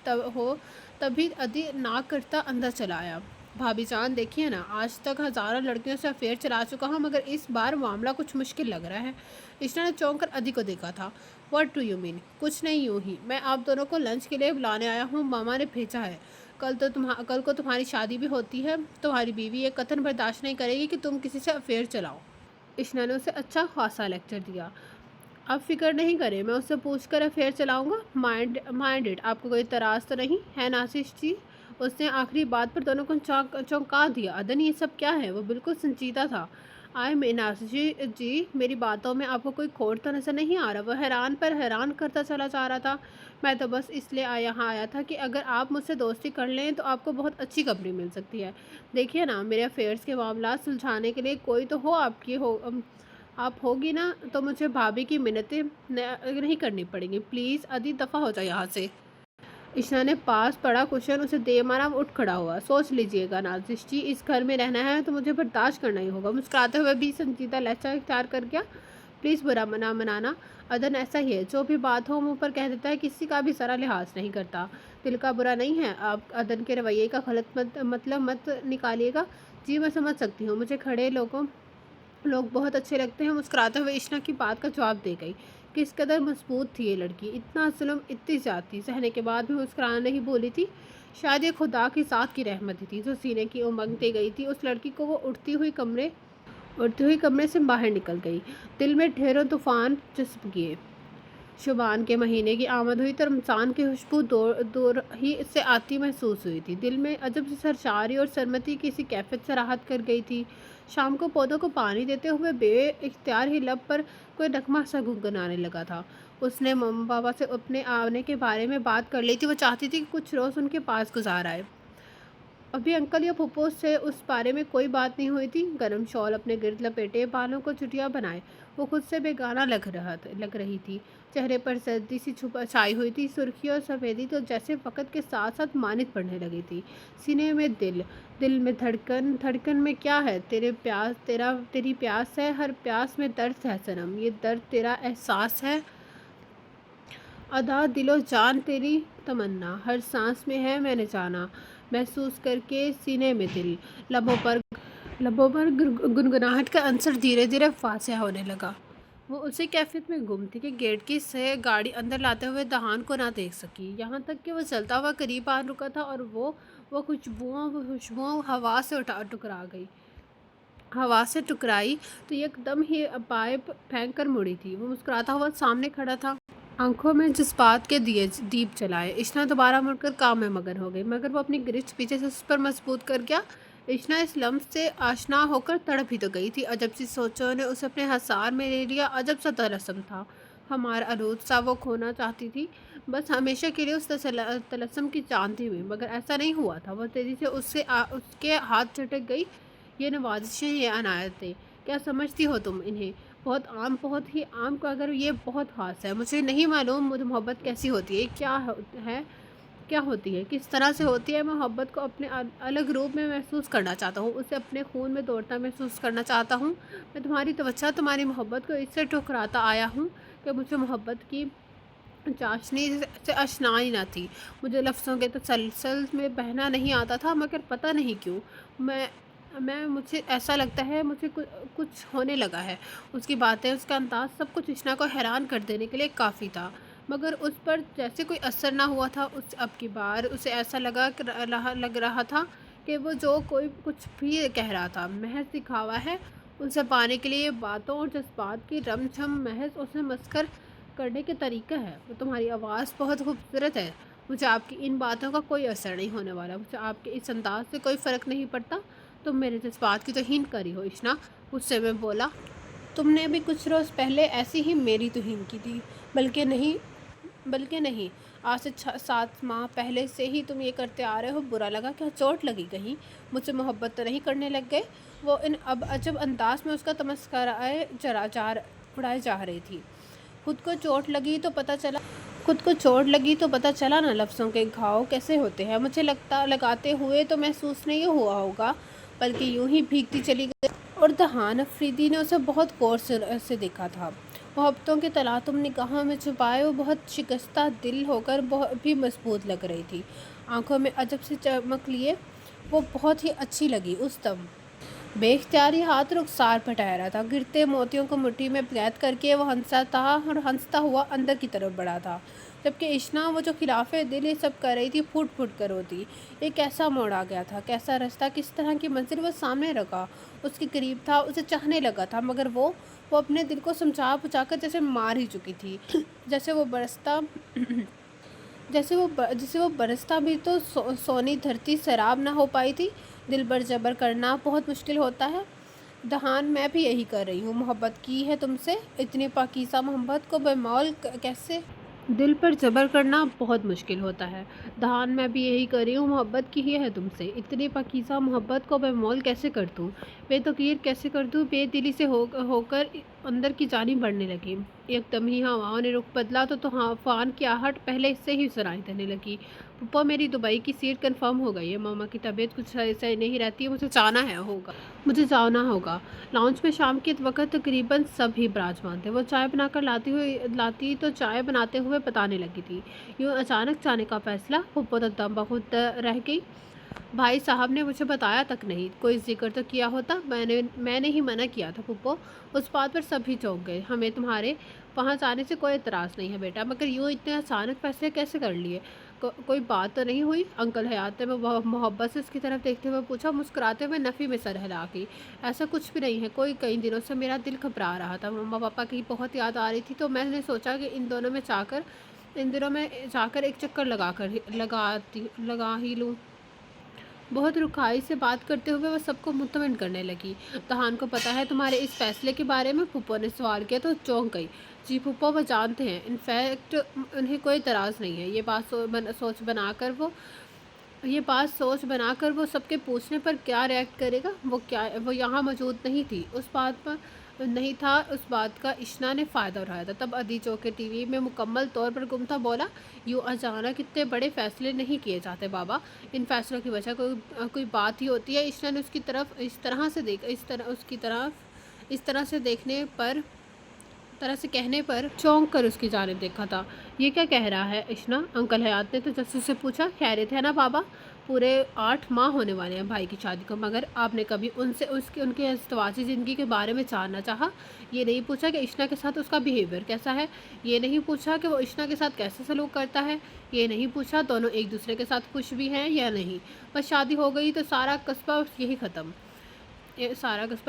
तभी अधी नाक करता अंदर चला आया। भाभी जान, देखिए ना, आज तक हज़ारों लड़कियों से अफेयर चला चुका हूँ, मगर इस बार मामला कुछ मुश्किल लग रहा है। इशना ने चौंक कर अधी को देखा था। What do you mean? कुछ नहीं, यूँ ही। मैं आप दोनों को लंच के लिए बुलाने आया हूँ, मामा ने भेजा है। कल को तुम्हारी शादी भी होती है। तुम्हारी बीवी ये कतन बर्दाश्त नहीं करेगी कि तुम किसी से अफेयर चलाओ। इशना ने उसे अच्छा खासा लेक्चर दिया। आप फिक्र नहीं करें, मैं उससे पूछ कर अफेयर चलाऊँगा। माइंडेड, आपको कोई तराज तो नहीं है नासिश जी? उसने आखिरी बात पर दोनों को चौंका दिया। अदन, ये सब क्या है? वो बिल्कुल संजीदा था। आए मैं नासिश जी, मेरी बातों में आपको कोई खोट तो नज़र नहीं आ रहा? वह हैरान पर हैरान करता चला जा रहा था। मैं तो बस इसलिए यहाँ आया था कि अगर आप मुझसे दोस्ती कर लें तो आपको बहुत अच्छी कंपनी मिल सकती है। देखिए ना, मेरे अफेयर्स के मामला सुलझाने के लिए कोई तो हो, आप होगी ना, तो मुझे भाभी की मिन्नतें नहीं करनी पड़ेंगी। प्लीज़ अदी दफ़ा हो जाए यहाँ से। इशना ने पास पड़ा कुशन उसे दे मारा। वो उठ खड़ा हुआ। सोच लीजिएगा नाजिश जी, इस घर में रहना है तो मुझे बर्दाश्त करना ही होगा। मुस्कुराते हुए भी संजीदा लहजा इख्तियार कर गया। प्लीज़ बुरा मना मनाना। अदन ऐसा ही है, जो भी बात हो मुँह पर कह देता है, किसी का भी ज़रा लिहाज नहीं करता। दिल का बुरा नहीं है। आप अदन के रवैये का गलत मतलब मत निकालिएगा। जी मैं समझ सकती हूँ, मुझे खड़े लोग बहुत अच्छे लगते हैं। मुस्कुराते हुए इशना की बात का जवाब दे गई। किस कदर मजबूत थी ये लड़की। इतना जुल्म, इतनी ज़्यादती सहने के बाद भी मुस्कुराना नहीं भूली थी। शायद ये खुदा की साथ की रहमत ही थी जो सीने की उमंग दे गई थी उस लड़की को। वो उड़ती हुई कमरे से बाहर निकल गई। दिल में ढेरों तूफान जज्ब किए। शुबान के महीने की आमद हुई तो रमज़ान की खुशबू दूर दूर ही से आती महसूस हुई थी। दिल में अजब सी सरशारी और सरमती की सी कैफियत से राहत कर गई थी। शाम को पौधों को पानी देते हुए बेइख्तियार ही लब पर कोई नगमा सा गुनगुनाने लगा था। उसने मम्मी पापा से अपने आने के बारे में बात कर ली थी। वो चाहती थी कि कुछ रोज़ उनके पास गुजार आए। अभी अंकल या फूफो से उस बारे में कोई बात नहीं हुई थी। गरम शॉल अपने गिर्द लपेटे, बालों को चुटिया बनाए वो खुद से बेगाना लग रही थी। चेहरे पर सर्दी सी छाई हुई थी। सुर्खी और सफ़ेदी तो जैसे वक़्त के साथ साथ मानित पड़ने लगी थी। सीने में दिल में धड़कन धड़कन में क्या है? तेरी प्यास है, हर प्यास में दर्द है सनम, ये दर्द तेरा एहसास है। अदा दिलो जान तेरी तमन्ना, हर सांस में है मैंने जाना, महसूस करके सीने में दिल। लबों पर गुनगुनाहट का अंसर धीरे धीरे फासिया होने लगा। वो उसी कैफियत में गुम थी कि गेट की से गाड़ी अंदर लाते हुए दहान को ना देख सकी। यहाँ तक कि वो चलता हुआ करीब आ रुका था और वो खुशबुओं हवा से टुकरा गई। हवा से टुकराई तो एकदम ही पाइप फेंक कर मुड़ी थी। वो मुस्कुराता हुआ सामने खड़ा था, आंखों में जज्बात के दीप जलाए। इशना दोबारा मुड़कर काम में मगन हो गई, मगर वो अपनी गिरफ्त पीछे से उस पर मजबूत कर गया। इशना इस लम्स से आशना होकर तड़प ही तो गई थी। अजब सी सोचों ने उसे अपने हसार में ले लिया। अजब सा तलस्सुम था, हमारा अरूज सा वो खोना चाहती थी, बस हमेशा के लिए उस तलस्सुम की चांदी में। मगर ऐसा नहीं हुआ था। वो तेजी से उसके हाथ झटक गई। ये नवाजिशें, ये अनायतें, क्या समझती हो तुम इन्हें? बहुत ही आम को, अगर ये बहुत ख़ास है। मुझे नहीं मालूम मुझे मोहब्बत कैसी होती है, क्या होती है, किस तरह से होती है। मैं मोहब्बत को अपने अलग रूप में महसूस करना चाहता हूँ, उसे अपने खून में दौड़ता महसूस करना चाहता हूँ। मैं तुम्हारी तवज्जो, तुम्हारी मोहब्बत को इससे ठुकराता आया हूँ कि मुझे मोहब्बत की चाशनी से आशनाई ना थी। मुझे लफ्ज़ों के तसलसल में बहना नहीं आता था, मगर पता नहीं क्यों मुझे ऐसा लगता है मुझे कुछ होने लगा है। उसकी बातें, उसका अंदाज़, सब कुछ इशना को हैरान कर देने के लिए काफ़ी था, मगर उस पर जैसे कोई असर ना हुआ था। अब की बार उसे ऐसा लग रहा था कि वो जो कोई कुछ भी कह रहा था महज दिखावा है। उसे पाने के लिए बातों और जज्बात की रमझम महज उसे मस्कर करने के तरीका है। वो तुम्हारी आवाज़ बहुत खूबसूरत है, मुझे आपकी इन बातों का कोई असर नहीं होने वाला, मुझे आपके इस अंदाज से कोई फ़र्क नहीं पड़ता। तुम मेरे जज्बात की तौहीन करी हो इशना, उससे मैं बोला। तुमने अभी कुछ रोज़ पहले ऐसी ही मेरी तौहीन की थी। बल्कि नहीं, आज से 6-7 माह पहले से ही तुम ये करते आ रहे हो। बुरा लगा क्या? चोट लगी कहीं? मुझसे मोहब्बत तो नहीं करने लग गए? वो इन अब अजब अंदाज में उसका तमस्कराए उड़ाए जा रही थी। खुद को चोट लगी तो पता चला ना लफ्ज़ों के घाव कैसे होते हैं। मुझे लगाते हुए तो महसूस नहीं हुआ होगा, बल्कि यूं ही भीगती चली गई। और दहान अफरीदी ने उसे बहुत गौर से देखा था। मोहब्बतों के तलातुम निगाहों में छुपाए वो बहुत शिकस्ता दिल होकर बहुत भी मजबूत लग रही थी। आंखों में अजब से चमक लिए वो बहुत ही अच्छी लगी। उस दम बेख्तियारी हाथ रुखसार पर ठहरा था। गिरते मोतियों को मुट्ठी में कैद करके वो हंसता हुआ अंदर की तरफ बढ़ा था, जबकि इशना, वो जो खिलाफे दिल ये सब कर रही थी, फूट फूट कर रोती। ये कैसा मोड़ आ गया था, कैसा रास्ता, किस तरह की मंजिल वो सामने रखा, उसके करीब था, उसे चाहने लगा था, मगर वो अपने दिल को समझा बुझाकर जैसे मार ही चुकी थी। जैसे वो बरसता भी तो सोनी धरती सैराब ना हो पाई थी। दिल पर जबर करना बहुत मुश्किल होता है दहान, मैं भी यही कर रही हूँ। मोहब्बत की है तुमसे, इतनी पाकीज़ा मोहब्बत को बेमौल कैसे? दिल पर जबर करना बहुत मुश्किल होता है दहान, मैं भी यही कर रही हूँ। मोहब्बत की ही है तुमसे, इतनी पाकीज़ा मोहब्बत को बेमौल कैसे कर दूँ, बेतकीर कैसे कर दूँ? बेदिली से होकर अंदर की जानी बढ़ने लगी। एकदम ही हवाओं ने रुख बदला तो तूफान की आहट पहले से ही सुनाई देने लगी। पप्पा, मेरी दुबई की सीट कंफर्म हो गई है। मामा की तबीयत कुछ सही नहीं रहती है, मुझे जाना होगा। लाउंज में शाम के वक्त तकरीबन सभी विराजमान थे। वो चाय बनाकर लाती तो चाय बनाते हुए बताने लगी थी। यूँ अचानक जाने का फ़ैसला? पप्पो तो दम बखुद रह गई। भाई साहब ने मुझे बताया तक नहीं, कोई ज़िक्र तो किया होता। मैंने ही मना किया था फूफो। उस बात पर सभी चौंक गए। हमें तुम्हारे वहाँ जाने से कोई एतराज़ नहीं है बेटा, मगर यूँ इतने अचानक फैसले कैसे कर लिए? कोई बात तो नहीं हुई? अंकल हयात ने मोहब्बत से उसकी तरफ देखते हुए पूछा, मुस्कुराते हुए नफ़ी में सर हिला गई। ऐसा कुछ भी नहीं है, कोई कई दिनों से मेरा दिल घबरा रहा था, मम्मा पापा की बहुत याद आ रही थी, तो मैंने सोचा कि इन दिनों में जाकर एक चक्कर लगा ही लूँ। बहुत रुखाई से बात करते हुए वह सबको मुतमिन करने लगी। तहान को पता है तुम्हारे इस फैसले के बारे में? फूफो ने सवाल किया तो चौंक गई। जी फूफो, वो जानते हैं, इनफैक्ट उन्हें कोई एतराज़ नहीं है। ये बात सोच बनाकर वो सबके पूछने पर क्या रिएक्ट करेगा? वो यहाँ मौजूद नहीं थी, उस बात पर नहीं था, उस बात का इश्ना ने फ़ायदा उठाया था। तब अदी चौके टीवी में मुकम्मल तौर पर गुम था। बोला, यूँ अचानक इतने बड़े फैसले नहीं किए जाते बाबा, इन फैसलों की वजह कोई बात ही होती है। इश्ना ने उसकी तरफ इस तरह से कहने पर चौंक कर उसकी जानिब देखा था। ये क्या कह रहा है इशना? अंकल हयात ने तो जस्सी से पूछा। खैरियत है ना बाबा? पूरे 8 माह होने वाले हैं भाई की शादी को, मगर आपने कभी उनके अज़दवाजी ज़िंदगी के बारे में जानना चाहा? ये नहीं पूछा कि इशना के साथ उसका बिहेवियर कैसा है? ये नहीं पूछा कि वो इशना के साथ कैसे सलूक करता है? ये नहीं पूछा दोनों एक दूसरे के साथ खुश भी हैं या नहीं? बस शादी हो गई तो सारा कस्बा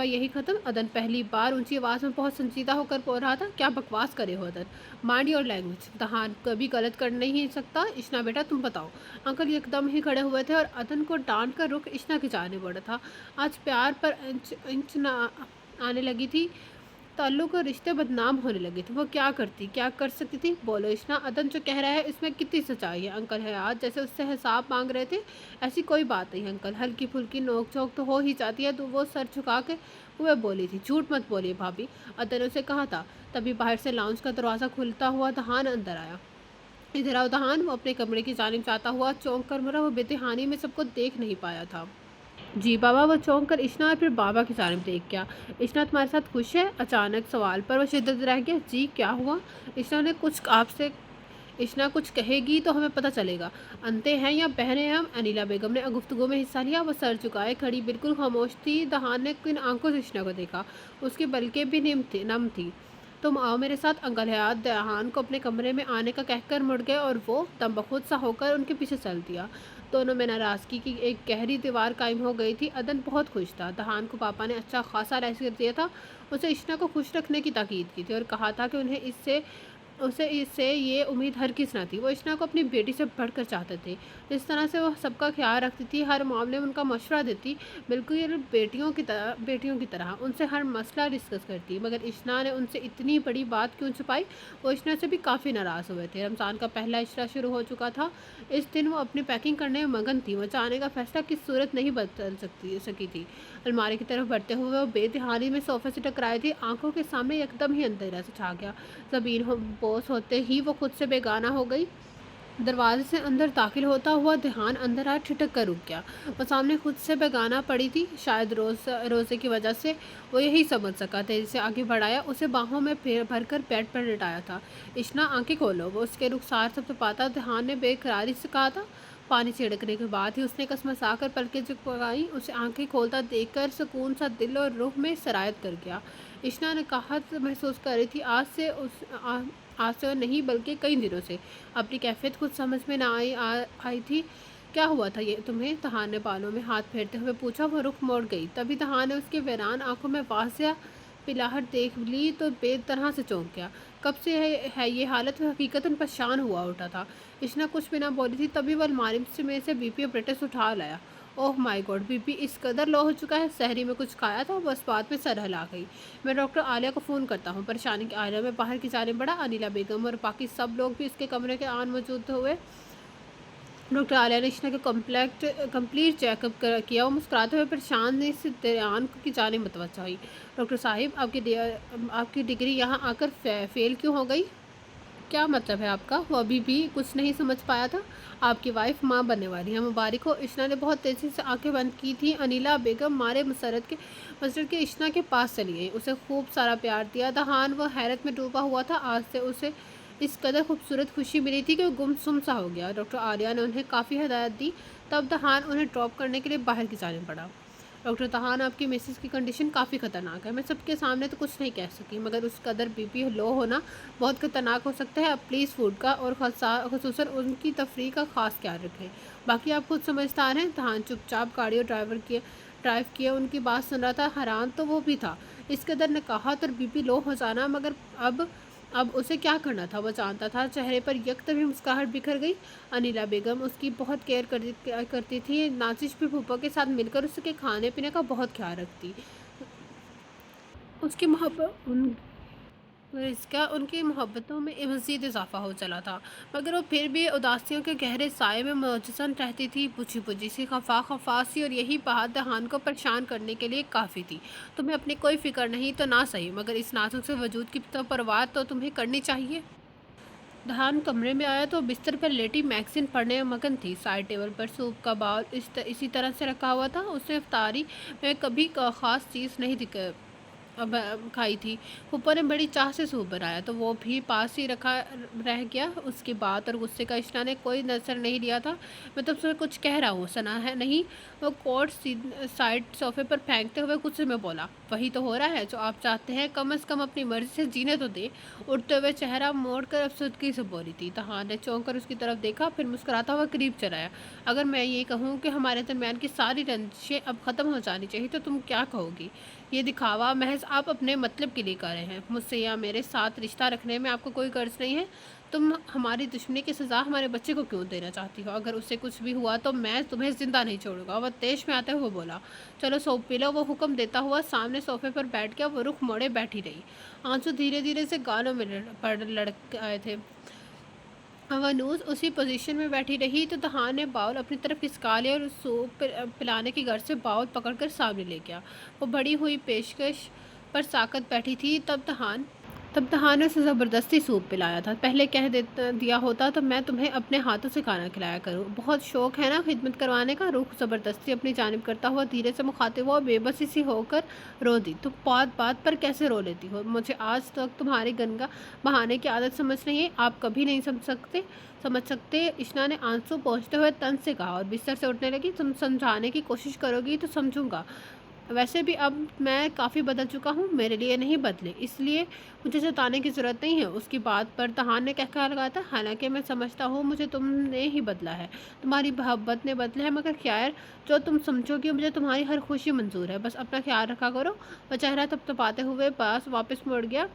यही ख़त्म। अदन पहली बार ऊंची आवाज़ में बहुत संजीदा होकर बोल रहा था, क्या बकवास करे हो अदन, माइंड योर लैंग्वेज, तहान कभी गलत कर नहीं सकता। इशना बेटा तुम बताओ। अंकल एकदम ही खड़े हुए थे और अदन को डांट कर रुख इशना की जाने बढ़ा था। आज प्यार पर इंच इंच न आने लगी थी, ताल्लुक और रिश्ते बदनाम होने लगे थे। वो क्या कर सकती थी? बोलो इशना, अदन जो कह रहा है इसमें कितनी सच्चाई है? अंकल हयात जैसे उससे हिसाब मांग रहे थे। ऐसी कोई बात नहीं अंकल, हल्की फुल्की नोक झोंक तो हो ही जाती है। तो वो सर झुका के वह बोली थी। झूठ मत बोलिए भाभी, अदन ने उसे कहा था। तभी बाहर से लाउंज का दरवाज़ा खुलता हुआ दहान अंदर आया। इधर आओ दहान, वो अपने कमरे की जानिब जाता हुआ चौंक कर मुड़ा। वो बेतहानी में सबको देख नहीं पाया था। जी बाबा, वो चौंक कर इशना और फिर बाबा की जानिब देख गया। इशना तुम्हारे साथ खुश है? अचानक सवाल पर वो शिद्दत रह गया। जी क्या हुआ? इशना कुछ कहेगी तो हमें पता चलेगा। अंते हैं या बहनें हैं हम? अनिला बेगम ने गुफ्तगू में हिस्सा लिया। वो सर झुकाए खड़ी बिल्कुल खामोश थी। दहान ने किन आंखों से इशना को देखा, उसकी पलकें भी नम थी। तुम आओ मेरे साथ। अंकल हयात दहान को अपने कमरे में आने का कहकर मुड़ गए और वो दम बखुद सा होकर उनके पीछे चल दिया। दोनों में नाराज़गी की एक गहरी दीवार कायम हो गई थी। अदन बहुत खुश था। दहान को पापा ने अच्छा खासा रेस्ट कर दिया था। उसे इशना को खुश रखने की ताकीद की थी और कहा था कि उसे इससे ये उम्मीद हरगिज़ ना थी। वो इशना को अपनी बेटी से बढ़कर चाहते थे। जिस तरह से वो सबका ख्याल रखती थी, हर मामले में उनका मशवरा देती, बिल्कुल बेटियों की तरह उनसे हर मसला डिस्कस करती। मगर इशना ने उनसे इतनी बड़ी बात क्यों छुपाई? वो इशना से भी काफ़ी नाराज़ हुए थे। रमज़ान का पहला इशरा शुरू हो चुका था। इस दिन वो अपनी पैकिंग करने में मगन थी। वो जाने का फैसला किस सूरत नहीं बदल सकी थी। अलमारी की तरफ बढ़ते हुए वो बेतहानी में सोफे से टकराई थी। आंखों के सामने एकदम ही अंधेरा से छा गया। बोस होते ही वो खुद से बेगाना हो गई। दरवाजे से अंदर दाखिल होता हुआ ध्यान अंदर आ ठिठक कर रुक गया। वो सामने खुद से बेगाना पड़ी थी। शायद रोज़े की वजह से वो यही समझ सका। तेजी से आगे बढ़ाया, उसे बाहों में भरकर बेड पर लेटाया था। इशना आंखें खोलो। वो उसके रुखसार सब तो पाता ध्यान ने बेकरारी से कहा था। पानी छिड़कने के बाद ही उसने कसमसाकर पलकें झपकाई। उसे आंखें खोलता देखकर सुकून सा दिल और रूह में सरायत कर गया। इशना ने कहत महसूस कर रही थी। आज से नहीं बल्कि कई दिनों से अपनी कैफियत कुछ समझ में ना आई थी। क्या हुआ था ये तुम्हें? तहान ने बालों में हाथ फेरते हुए पूछा। वो रुख मोड़ गई। तभी तहान ने उसके वीरान आंखों में वाज़िया पिलाहट देख ली तो बेतरह से चौंक गया। कब से है ये हालत? हकीकतन परेशान हुआ उठा था। इशना कुछ भी ना बोली थी। तभी वह अलमारी में से बीपी ऑपरेटस उठा लाया। ओह माय गॉड, बीपी इस कदर लो हो चुका है? सहरी में कुछ खाया था? बस बात में सर हिला गई। मैं डॉक्टर आलिया को फ़ोन करता हूँ। परेशानी के आलिया में बाहर की जानिब बढ़ा। अनिला बेगम और बाकी सब लोग भी इसके कमरे के आन मौजूद हुए। डॉक्टर आलिया ने इशना को कंप्लीट चेकअप किया। वो मुस्कुराते हुए परेशान ने इस दरियान की जानिब मुतवज्जो हुई। डॉक्टर साहिब, आपकी डिग्री यहाँ आकर फेल क्यों हो गई? क्या मतलब है आपका? वो अभी भी कुछ नहीं समझ पाया था। आपकी वाइफ माँ बनने वाली है, मुबारक हो। इशना ने बहुत तेज़ी से आंखें बंद की थी। अनिला बेगम मारे मसरत के इशना के पास चली गई। उसे खूब सारा प्यार दिया। दहान वो हैरत में डूबा हुआ था। आज से उसे इस कदर खूबसूरत खुशी मिली थी कि वो गुमसुम सा हो गया। डॉक्टर आर्या ने उन्हें काफ़ी हदायत दी। तब दहान उन्हें ड्रॉप करने के लिए बाहर की जाने पड़ा। डॉक्टर तहान, आपकी मिसेस की कंडीशन काफ़ी ख़तरनाक है। मैं सबके सामने तो कुछ नहीं कह सकी, मगर उस कदर बीपी लो होना बहुत ख़तरनाक हो सकता है। अब प्लीज़ फूड का और ख़ुसूसन उनकी तफरीह का ख़ास ख्याल रखें। बाकी आप खुद समझदार हैं। तहान चुपचाप गाड़ी और ड्राइव किया, उनकी बात सुन रहा था। हैरान तो वो भी था, इस कदर नकाहत और बीपी लो हो जाना। मगर अब उसे क्या करना था, वो जानता था। चेहरे पर यकदम मुस्कुराहट बिखर गई। अनिला बेगम उसकी बहुत केयर करती थी। नाजिश भी फूफा के साथ मिलकर उसके खाने पीने का बहुत ख्याल रखती। उसकी मोहब्बत उन इसका उनकी मोहब्बतों में मज़ीद इजाफा हो चला था। मगर वो फिर भी उदासियों के गहरे साए में मुलतज़म रहती थी। पूछी पूछी सी खफासी, और यही बात दहान को परेशान करने के लिए काफ़ी थी। तुम्हें अपनी कोई फ़िक्र नहीं तो ना सही, मगर इस नाजुक से वजूद की तो परवाह तो तुम्हें करनी चाहिए। दहान कमरे में आया तो बिस्तर पर लेटी मैगज़ीन पढ़ने में मगन थी। साइड टेबल पर सूप का बाउल इसी तरह से रखा हुआ था। उसने इफ्तारी में कभी ख़ास चीज़ नहीं अब खाई थी। फूफा ने बड़ी चाह से सूप बनाया तो वो भी पास ही रखा रह गया। उसकी बात और गुस्से का इश्ना ने कोई नजर नहीं लिया था। मैं तुमसे कुछ कह रहा हूँ, सुना है नहीं? वो कोट साइड सोफे पर फेंकते हुए गुस्से में बोला। वही तो हो रहा है जो आप चाहते हैं, कम से कम अपनी मर्जी से जीने तो दे। उठते हुए चेहरा मोड़ कर अफसुदगी से बोली थी। तहान ने चौंक कर उसकी तरफ देखा, फिर मुस्कुराता हुआ करीब चलाया। अगर मैं ये कहूँ कि हमारे दरमियान की सारी रंजिशें अब ख़त्म हो जानी चाहिए तो तुम क्या कहोगी? ये दिखावा महज आप अपने मतलब के लिए कर रहे हैं। मुझसे या मेरे साथ रिश्ता रखने में आपको कोई गर्ज नहीं है। तुम हमारी दुश्मनी की सज़ा हमारे बच्चे को क्यों देना चाहती हो? अगर उससे कुछ भी हुआ तो मैं तुम्हें ज़िंदा नहीं छोड़ूंगा। वह तेज में आते हुए बोला। चलो सूप पी लो, वो हुक्म देता हुआ सामने सोफे पर बैठ गया। वो रुख मोड़े बैठी रही। आंसू धीरे धीरे से गालों में लड़क आए थे। अवानूस उसी पोजीशन में बैठी रही तो दहान ने बाउल अपनी तरफ खिसका लिया और सूप पिलाने की गर्ज से बाउल पकड़कर सामने ले गया। वो बड़ी हुई पेशकश पर साकत बैठी थी। तब तहान ने उसे ज़बरदस्ती सूप पिलाया था। पहले कह दिया होता तो मैं तुम्हें अपने हाथों से खाना खिलाया करूँ। बहुत शौक है ना खिदमत करवाने का? रुख ज़बरदस्ती अपनी जानिब करता हुआ धीरे से मुखातिब हुआ। बेबसी सी होकर रो दी। तुम बात बात पर कैसे रो लेती हो? मुझे आज तक तुम्हारी गंगा बहाने की आदत समझ नहीं है। आप कभी नहीं समझ सकते। इशना ने आंसू पोंछते हुए तन से कहा और बिस्तर से उठने लगी। तुम समझाने की कोशिश करोगी तो समझूंगा। वैसे भी अब मैं काफ़ी बदल चुका हूँ, मेरे लिए नहीं बदले, इसलिए मुझे जताने की ज़रूरत नहीं है। उसकी बात पर दहान ने कहकर लगाया था। हालांकि मैं समझता हूँ मुझे तुमने ही बदला है, तुम्हारी मोहब्बत ने बदला है, मगर खैर जो तुम समझोगी मुझे तुम्हारी हर खुशी मंजूर है। बस अपना ख्याल रखा करो। वह चेहरा थपथपाते हुए पास वापस मुड़ गया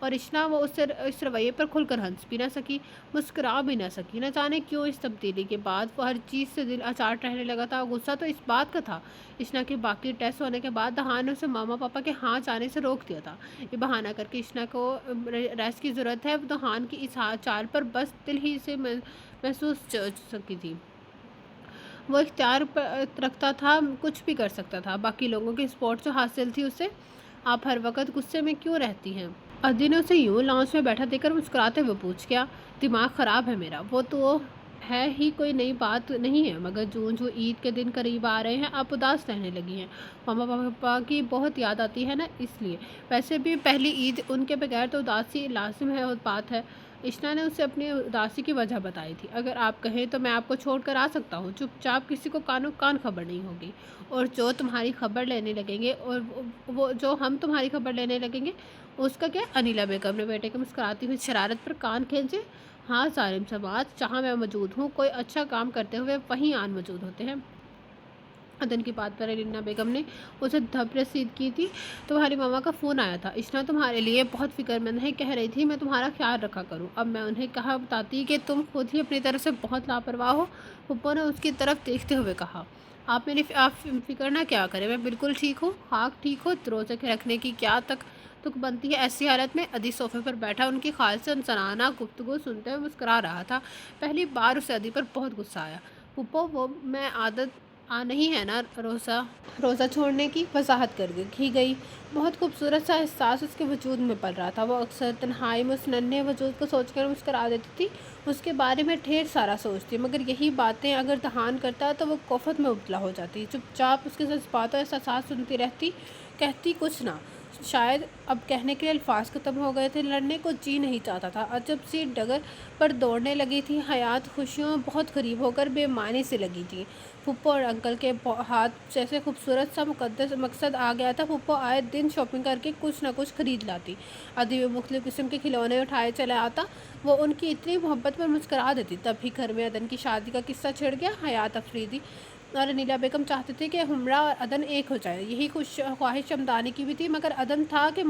और इशना वो उससे इस रवैये पर खुलकर हंस भी ना सकी, मुस्कुरा भी ना सकी। न जाने क्यों इस तब्दीली के बाद वो हर चीज़ से दिल अचाट रहने लगा था। गुस्सा तो इस बात का था, इशना के बाकी टेस्ट होने के बाद दहान ने उसे मामा पापा के हाँ जाने से रोक दिया था। ये बहाना करके इशना को रेस्ट की ज़रूरत है। दहान की इस चाल पर बस दिल ही से महसूस सकी थी। वो इख्तियार रखता था, कुछ भी कर सकता था। बाकी लोगों की सपोर्ट जो हासिल थी उसे। आप हर वक्त गुस्से में क्यों रहती हैं? अदी ने उसे यूं लाउंज में बैठा देखकर मुस्कुराते हुए पूछ गया। दिमाग ख़राब है मेरा। वो तो है ही, कोई नई बात नहीं है, मगर जून जो ईद के दिन करीब आ रहे हैं आप उदास रहने लगी हैं। मामा पापा की बहुत याद आती है ना, इसलिए। वैसे भी पहली ईद, उनके बगैर तो उदासी लाजिम है बात है। इशना ने उसे अपनी उदासी की वजह बताई थी। अगर आप कहें तो मैं आपको छोड़ कर आ सकता हूँ। चुपचाप, किसी को कानो कान खबर नहीं होगी। और जो तुम्हारी खबर लेने लगेंगे और वो जो हम तुम्हारी खबर लेने लगेंगे उसका क्या? अनिला बेगम ने बेटे के मुस्कुराती हुई शरारत पर कान खींचे। हाँ जालिम समाज, जहाँ मैं मौजूद हूँ कोई अच्छा काम करते हुए वहीं आन मौजूद होते हैं। अदन की बात पर अलीना बेगम ने उसे धप रसीद की थी। तुम्हारी मामा का फ़ोन आया था। इशना तुम्हारे लिए बहुत फिक्रमंद है, कह रही थी मैं तुम्हारा ख्याल रखा करूं। अब मैं उन्हें कहा बताती कि तुम खुद ही अपनी तरफ से बहुत लापरवाह हो। पप्पो ने उसकी तरफ देखते हुए कहा। आप फिक्र ना क्या करें, मैं बिल्कुल ठीक हूँ। हाँ ठीक हो, रोज़े के रखने की क्या तक तुक बनती है? ऐसी हालत में अदी सोफे पर बैठा उनकी खाल से सनाना गुफ्तगू सुनते हुए मुस्कुरा रहा था। पहली बार उसे अदी पर बहुत गुस्सा आया। पुप्पो, वो मैं आदत नहीं है ना रोज़ा छोड़ने की, वजाहत कर की गई। बहुत खूबसूरत सा एहसास उसके वजूद में पल रहा था। वो अक्सर तन्हाई में उस नन्हे वजूद को सोचकर मुस्कुरा देती थी। उसके बारे में ढेर सारा सोचती, मगर यही बातें अगर दहान करता तो वो कोफत में उबतला हो जाती। चुपचाप उसके जज्बात और एहसास सुनती रहती, कहती कुछ ना। शायद अब कहने के लिए अल्फाज ख़त्म हो गए थे। लड़ने को जी नहीं चाहता था। अजब सी डगर पर दौड़ने लगी थी। हयात खुशियों बहुत करीब होकर बेमानी से लगी थी। फूफो और अंकल के हाथ जैसे खूबसूरत सा मुकद्दस मकसद आ गया था। फूफो आए दिन शॉपिंग करके कुछ न कुछ खरीद लाती। अदी भी मुख्तलिफ़ किस्म के खिलौने उठाए चले आता। वो उनकी इतनी मोहब्बत पर मुस्करा देती। तभी घर में अदन की शादी का किस्सा छिड़ गया। हयात अफरीदी और अनीला बेगम चाहते थे कि हुमरा और अदन एक हो जाए। यही ख्वाहिश शमदानी की भी थी, मगर अदन था कि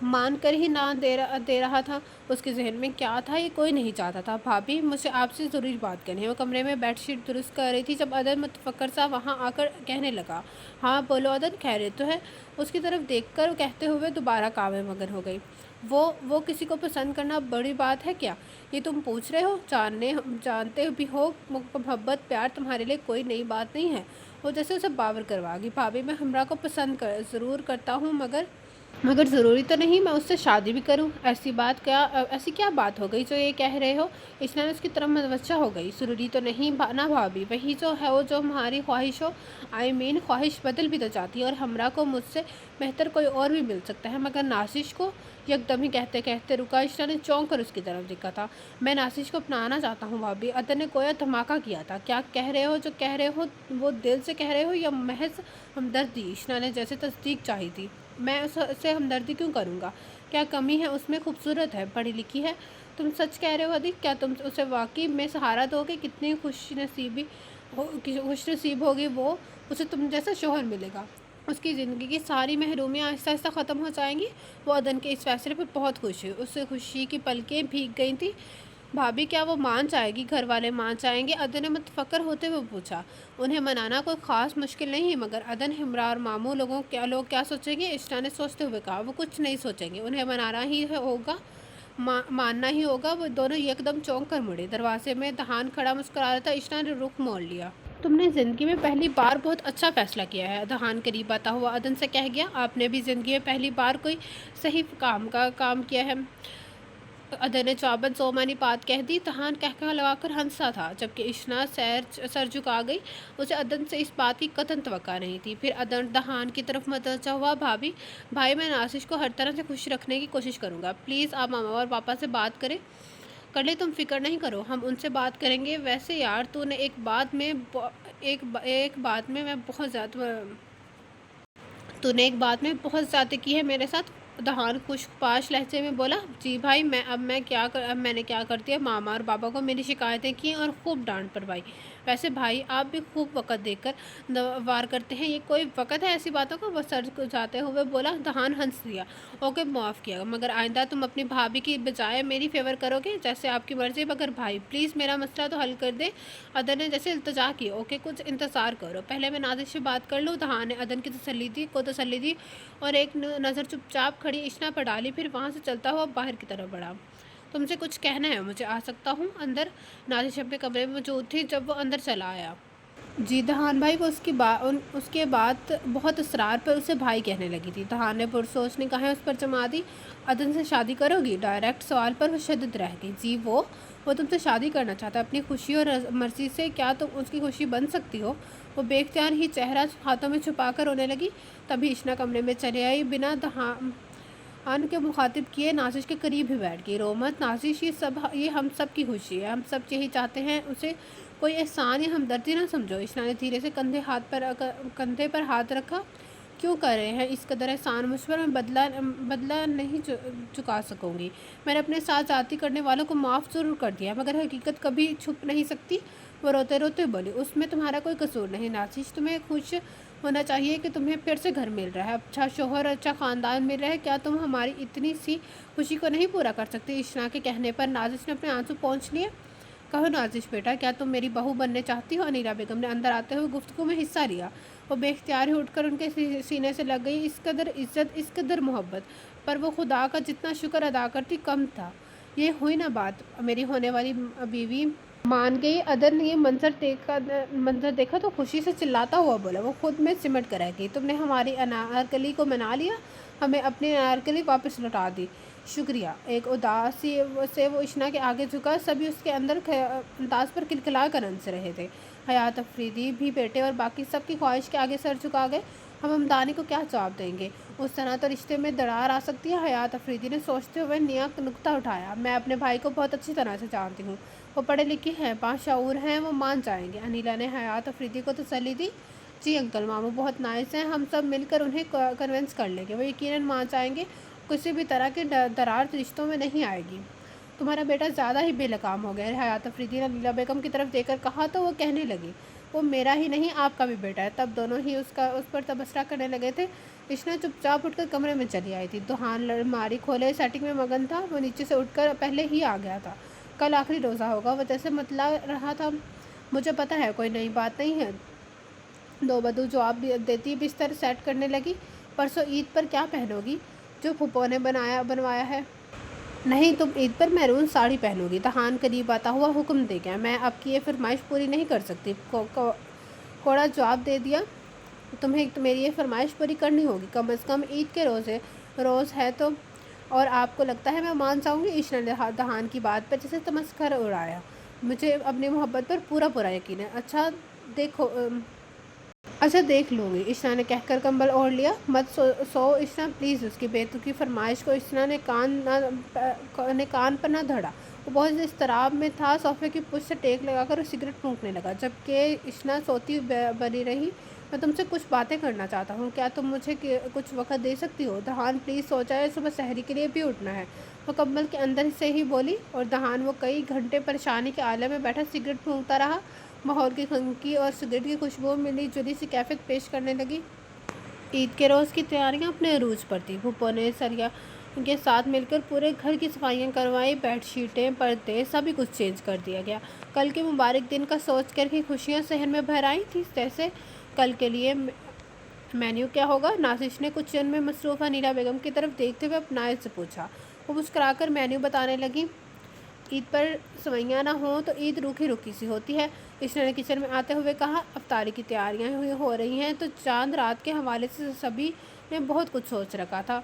मान कर ही ना दे रहा था। उसके जहन में क्या था ये कोई नहीं चाहता था। भाभी, मुझे आपसे ज़रूरी बात करनी है। वो कमरे में बेडशीट दुरुस्त कर रही थी जब अदन मुतफक्कर सा वहाँ आकर कहने लगा, हाँ बोलो अदन, खैरियत तो है? उसकी तरफ देखकर कहते हुए दोबारा काम में मगन हो गई। वो किसी को पसंद करना बड़ी बात है क्या? ये तुम पूछ रहे हो? जानते भी हो मोहब्बत प्यार तुम्हारे लिए कोई नई बात नहीं है। वो जैसे उसे बावर करवागी। भाभी, मैं हमरा को पसंद ज़रूर करता हूँ, मगर ज़रूरी तो नहीं मैं उससे शादी भी करूं। ऐसी क्या बात हो गई जो ये कह रहे हो? इसने उसकी तरफ मतवज्जा हो गई। ज़रूरी तो नहीं ना भाभी, वही जो है वो जो हमारी ख्वाहिश हो। ख्वाहिश बदल भी तो जाती है और हमरा को मुझसे बेहतर कोई और भी मिल सकता है। मगर नासिश को यकदम ही कहते कहते रुका। इश्ना ने चौंक कर उसकी तरफ देखा था। मैं नासिश को अपनाना चाहता हूँ भाभी। अदन ने कोया धमाका किया था। क्या कह रहे हो? जो कह रहे हो वो दिल से कह रहे हो या महज हमदर्दी? इश्ना ने जैसे तस्दीक चाही थी। मैं उससे हमदर्दी क्यों करूँगा? क्या कमी है उसमें? खूबसूरत है, पढ़ी लिखी है। तुम सच कह रहे हो अदी? क्या तुम उसे वाकई में सहारा दोगे? कितनी खुश नसीब होगी वो, उसे तुम जैसा शोहर मिलेगा। उसकी ज़िंदगी की सारी महरूमियाँ आहिस्ता आहिस्ता ख़त्म हो जाएंगी। वो अदन के इस फैसले पर बहुत खुश हुई। उससे खुशी की पलकें भीग गई थी। भाभी, क्या वो मान जाएगी? घर वाले मान जाएंगे? अदन ने मुतफक्कर होते हुए पूछा। उन्हें मनाना कोई ख़ास मुश्किल नहीं, मगर अदन, हिमरा और मामू लोग क्या सोचेंगे? इश्ना ने सोचते हुए कहा। वो कुछ नहीं सोचेंगे, उन्हें मनाना ही होगा, मानना ही होगा। वो दोनों एकदम चौंक कर मुड़े। दरवाजे में दहान खड़ा मुस्कुरा रहा था। इश्ना ने रुख मोड़ लिया। तुमने ज़िंदगी में पहली बार बहुत अच्छा फ़ैसला किया है, दहान करीब आता हुआ अदन से कह गया। आपने भी ज़िंदगी में पहली बार कोई सही काम किया है। अदर ने चौबन सोमानी बात कह दी। दहान कहकर लगाकर हंसा था, जबकि इश्ना सर झुका गई। उसे अदन से इस बात की कतन तवक्का नहीं थी। फिर अदन दहान की तरफ मतवज्जा हुआ। भाई, मैं नासिश को हर तरह से खुश रखने की कोशिश करूँगा। प्लीज़ आप मामा और पापा से बात कर ले। तुम फिक्र नहीं करो, हम उनसे बात करेंगे। वैसे यार, तूने एक बात में बहुत ज़्यादा की है मेरे साथ। दहान खुशपाश लहजे में बोला। जी भाई, अब मैंने क्या कर दिया? मामा और पापा को मेरी शिकायतें की और खूब डांट पड़वाई। वैसे भाई, आप भी खूब वक़्त देकर वार करते हैं। ये कोई वक़्त है ऐसी बातों का? वो सर जाते हुए बोला। दहान हंस दिया। ओके, माफ़ किया, मगर आइंदा तुम अपनी भाभी की बजाय मेरी फेवर करोगे। जैसे आपकी मर्ज़ी, मगर भाई प्लीज़ मेरा मसला तो हल कर दे। अदन ने जैसे इल्तिजा की। ओके, कुछ इंतज़ार करो, पहले मैं नाज़िश से बात कर लूँ। दहान ने अदन की तसल्ली दी और एक नज़र चुपचाप खड़ी इश्ना पर डाली। फिर वहाँ से चलता हुआ बाहर की तरफ बढ़ा। तुमसे कुछ कहना है? मुझे आ सकता हूँ अंदर? नाज़िश अपने कमरे में मौजूद थी जब वो अंदर चला आया। जी दहान भाई। वो उसके बाद बहुत इसरार पर उसे भाई कहने लगी थी। दहान ने पुरसोच निगाहें उस पर जमा दी। अदन से शादी करोगी? डायरेक्ट सवाल पर वो शदद रह गई। जी, वो तुमसे शादी करना चाहता है अपनी खुशी और मर्ज़ी से। क्या तुम उसकी खुशी बन सकती हो? वो बेख्तियार ही चेहरा हाथों में छुपा कर रोने लगी। तभी इश्ना कमरे में चले आई। बिना दहान के मुखातिब किए नाज़िश के करीब ही बैठ गई। रो मत नाज़िश, ये हम सब की खुशी है। हम सब यही चाहते हैं। उसे कोई एहसान या हमदर्दी ना समझो। इश्ना ने धीरे से कंधे पर हाथ रखा। क्यों कर रहे हैं इस कदर एहसान मुझ पर? मैं बदला नहीं चुका सकूँगी। मैंने अपने साथ ज़्यादती करने वालों को माफ़ ज़रूर कर दिया, मगर हकीकत कभी छुप नहीं सकती। वो रोते रोते बोली। उसमें तुम्हारा कोई कसूर नहीं नाज़िश। तुम्हें खुश होना चाहिए कि तुम्हें फिर से घर मिल रहा है, अच्छा शोहर, अच्छा ख़ानदान मिल रहा है। क्या तुम हमारी इतनी सी खुशी को नहीं पूरा कर सकती? इश्ना के कहने पर नाज़िश ने अपने आंसू पोंछ लिए। कहो नाज़िश बेटा, क्या तुम मेरी बहू बनने चाहती हो? अनीला बेगम ने अंदर आते हुए गुफ्तगू में हिस्सा लिया। वो बेख्तियार ही उठकर उनके सीने से लग गई। इस कदर इज्जत, इस कदर मोहब्बत, पर वो खुदा का जितना शुक्र अदा करती कम था। ये हुई ना बात, मेरी होने वाली बीवी मान गई। अदर ने ये मंजर देखा तो खुशी से चिल्लाता हुआ बोला। वो खुद में सिमट कर रह गई। तुमने हमारी अनारकली को मना लिया, हमें अपनी अनारकली वापस लौटा दी। शुक्रिया। एक उदासी से वो इश्ना के आगे झुका। सभी उसके अंदाज पर किलकिला कर हंस रहे थे। हयात अफरीदी भी बेटे और बाकी सब की ख्वाहिश के आगे सर झुका गए। हम ममतानी को क्या जवाब देंगे? उस तरह तो रिश्ते में दरार आ सकती है। हयात अफरीदी ने सोचते हुए नया नुक्ता उठाया। मैं अपने भाई को बहुत अच्छी तरह से जानती हूँ, वो पढ़े लिखे हैं, बाशऊर हैं, वो मान जाएंगे। अनिला ने हयात अफरीदी को तसल्ली दी। जी अंकल, मामू बहुत नाइस हैं, हम सब मिलकर उन्हें कन्विंस कर लेंगे, वो यकीनन मान जाएंगे। किसी भी तरह की दरार रिश्तों में नहीं आएगी। तुम्हारा बेटा ज़्यादा ही बेलगाम हो गया है, हयात अफरीदी ने अनिला बेगम की तरफ देखकर कहा तो वो कहने लगी, वो मेरा ही नहीं आपका भी बेटा है। तब दोनों ही उस पर तबसरा करने लगे थे। इशना चुपचाप उठकर कमरे में चली आई थी। दुहान अलमारी खोले सेटिंग में मगन था। वो नीचे से उठकर पहले ही आ गया था। कल आखिरी रोज़ा होगा, वो जैसे मतला रहा था। मुझे पता है कोई नई बात नहीं है, दो बदू जवाब देती बिस्तर सेट करने लगी। परसों ईद पर क्या पहनोगी जो फूफो ने बनवाया है? नहीं, तुम ईद पर मैरून साड़ी पहनोगी। तहान करीब आता हुआ हुक्म दे गया। मैं आपकी ये फरमाइश पूरी नहीं कर सकती, कोड़ा जवाब दे दिया। तुम्हें तो मेरी ये फरमाइश पूरी करनी होगी, कम अज़ कम ईद के रोज़ है तो। और आपको लगता है मैं मान जाऊँगी? ईशना ने दहान की बात पर जैसे तमस्खर उड़ाया। मुझे अपनी मोहब्बत पर पूरा पूरा यकीन है। अच्छा देख लूँगी, इशना ने कहकर कंबल ओढ़ लिया। मत सो इशना प्लीज़। उसकी बेतुकी फरमाइश को इशना ने कान पर ना धड़ा। वो बहुत इज़्तिराब में था। सोफे की पुश से टेक लगाकर सिगरेट फूंकने लगा, जबकि इशना सोती बनी रही। मैं तुमसे कुछ बातें करना चाहता हूँ, क्या तुम मुझे कुछ वक्त दे सकती हो? दहान प्लीज़, सोचा है सुबह सहरी के लिए भी उठना है, वो कंबल के अंदर से ही बोली। और दहान वो कई घंटे परेशानी के आलम में बैठा सिगरेट फूंकता रहा। माहौल की खंकी और सिगरेट की खुशबू मिली जुली सी कैफियत पेश करने लगी। ईद के रोज़ की तैयारियां अपने अरूज पर थी। फूफो ने सरिया के साथ मिलकर पूरे घर की सफाइयां करवाई। बेडशीटें, पर्दे, सभी कुछ चेंज कर दिया गया। कल के मुबारक दिन का सोच कर की खुशियाँ सहन में भर आई थी। जैसे कल के लिए मेन्यू क्या होगा? नाजिश ने कुछ में मसरूफ़ अनिला बेगम की तरफ देखते हुए अपनाए से पूछा। वो मुस्कुराकर मेन्यू बताने लगी। ईद पर सवैयाँ ना हो तो ईद रूखी रूखी सी होती है। इशना ने किचन में आते हुए कहा। अफ्तारी की तैयारियां हो रही हैं तो चांद रात के हवाले से सभी ने बहुत कुछ सोच रखा था।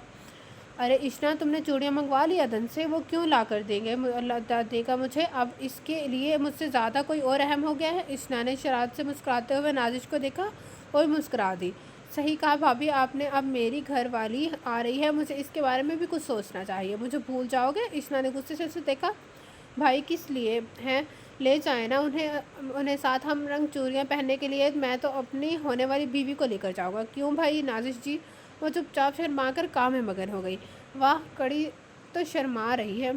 अरे इशना, तुमने चूड़ियाँ मंगवा ली अदन से? वो क्यों ला कर देगा मुझे? अब इसके लिए मुझसे ज़्यादा कोई और अहम हो गया है? इशना ने शरारत से मुस्कुराते हुए नाजिश को देखा और मुस्कुरा दी। सही कहा भाभी आपने, अब मेरी घर वाली आ रही है, मुझे इसके बारे में भी कुछ सोचना चाहिए। मुझे भूल जाओगे? इशना ने गुस्से से उसे देखा। भाई किस लिए हैं? ले जाए ना उन्हें साथ हम रंग चूड़ियाँ पहनने के लिए। मैं तो अपनी होने वाली बीवी को लेकर जाऊँगा। क्यों भाई नाजिश जी? वो चुपचाप शर्मा कर काम में मगन हो गई। वाह, कड़ी तो शर्मा रही है,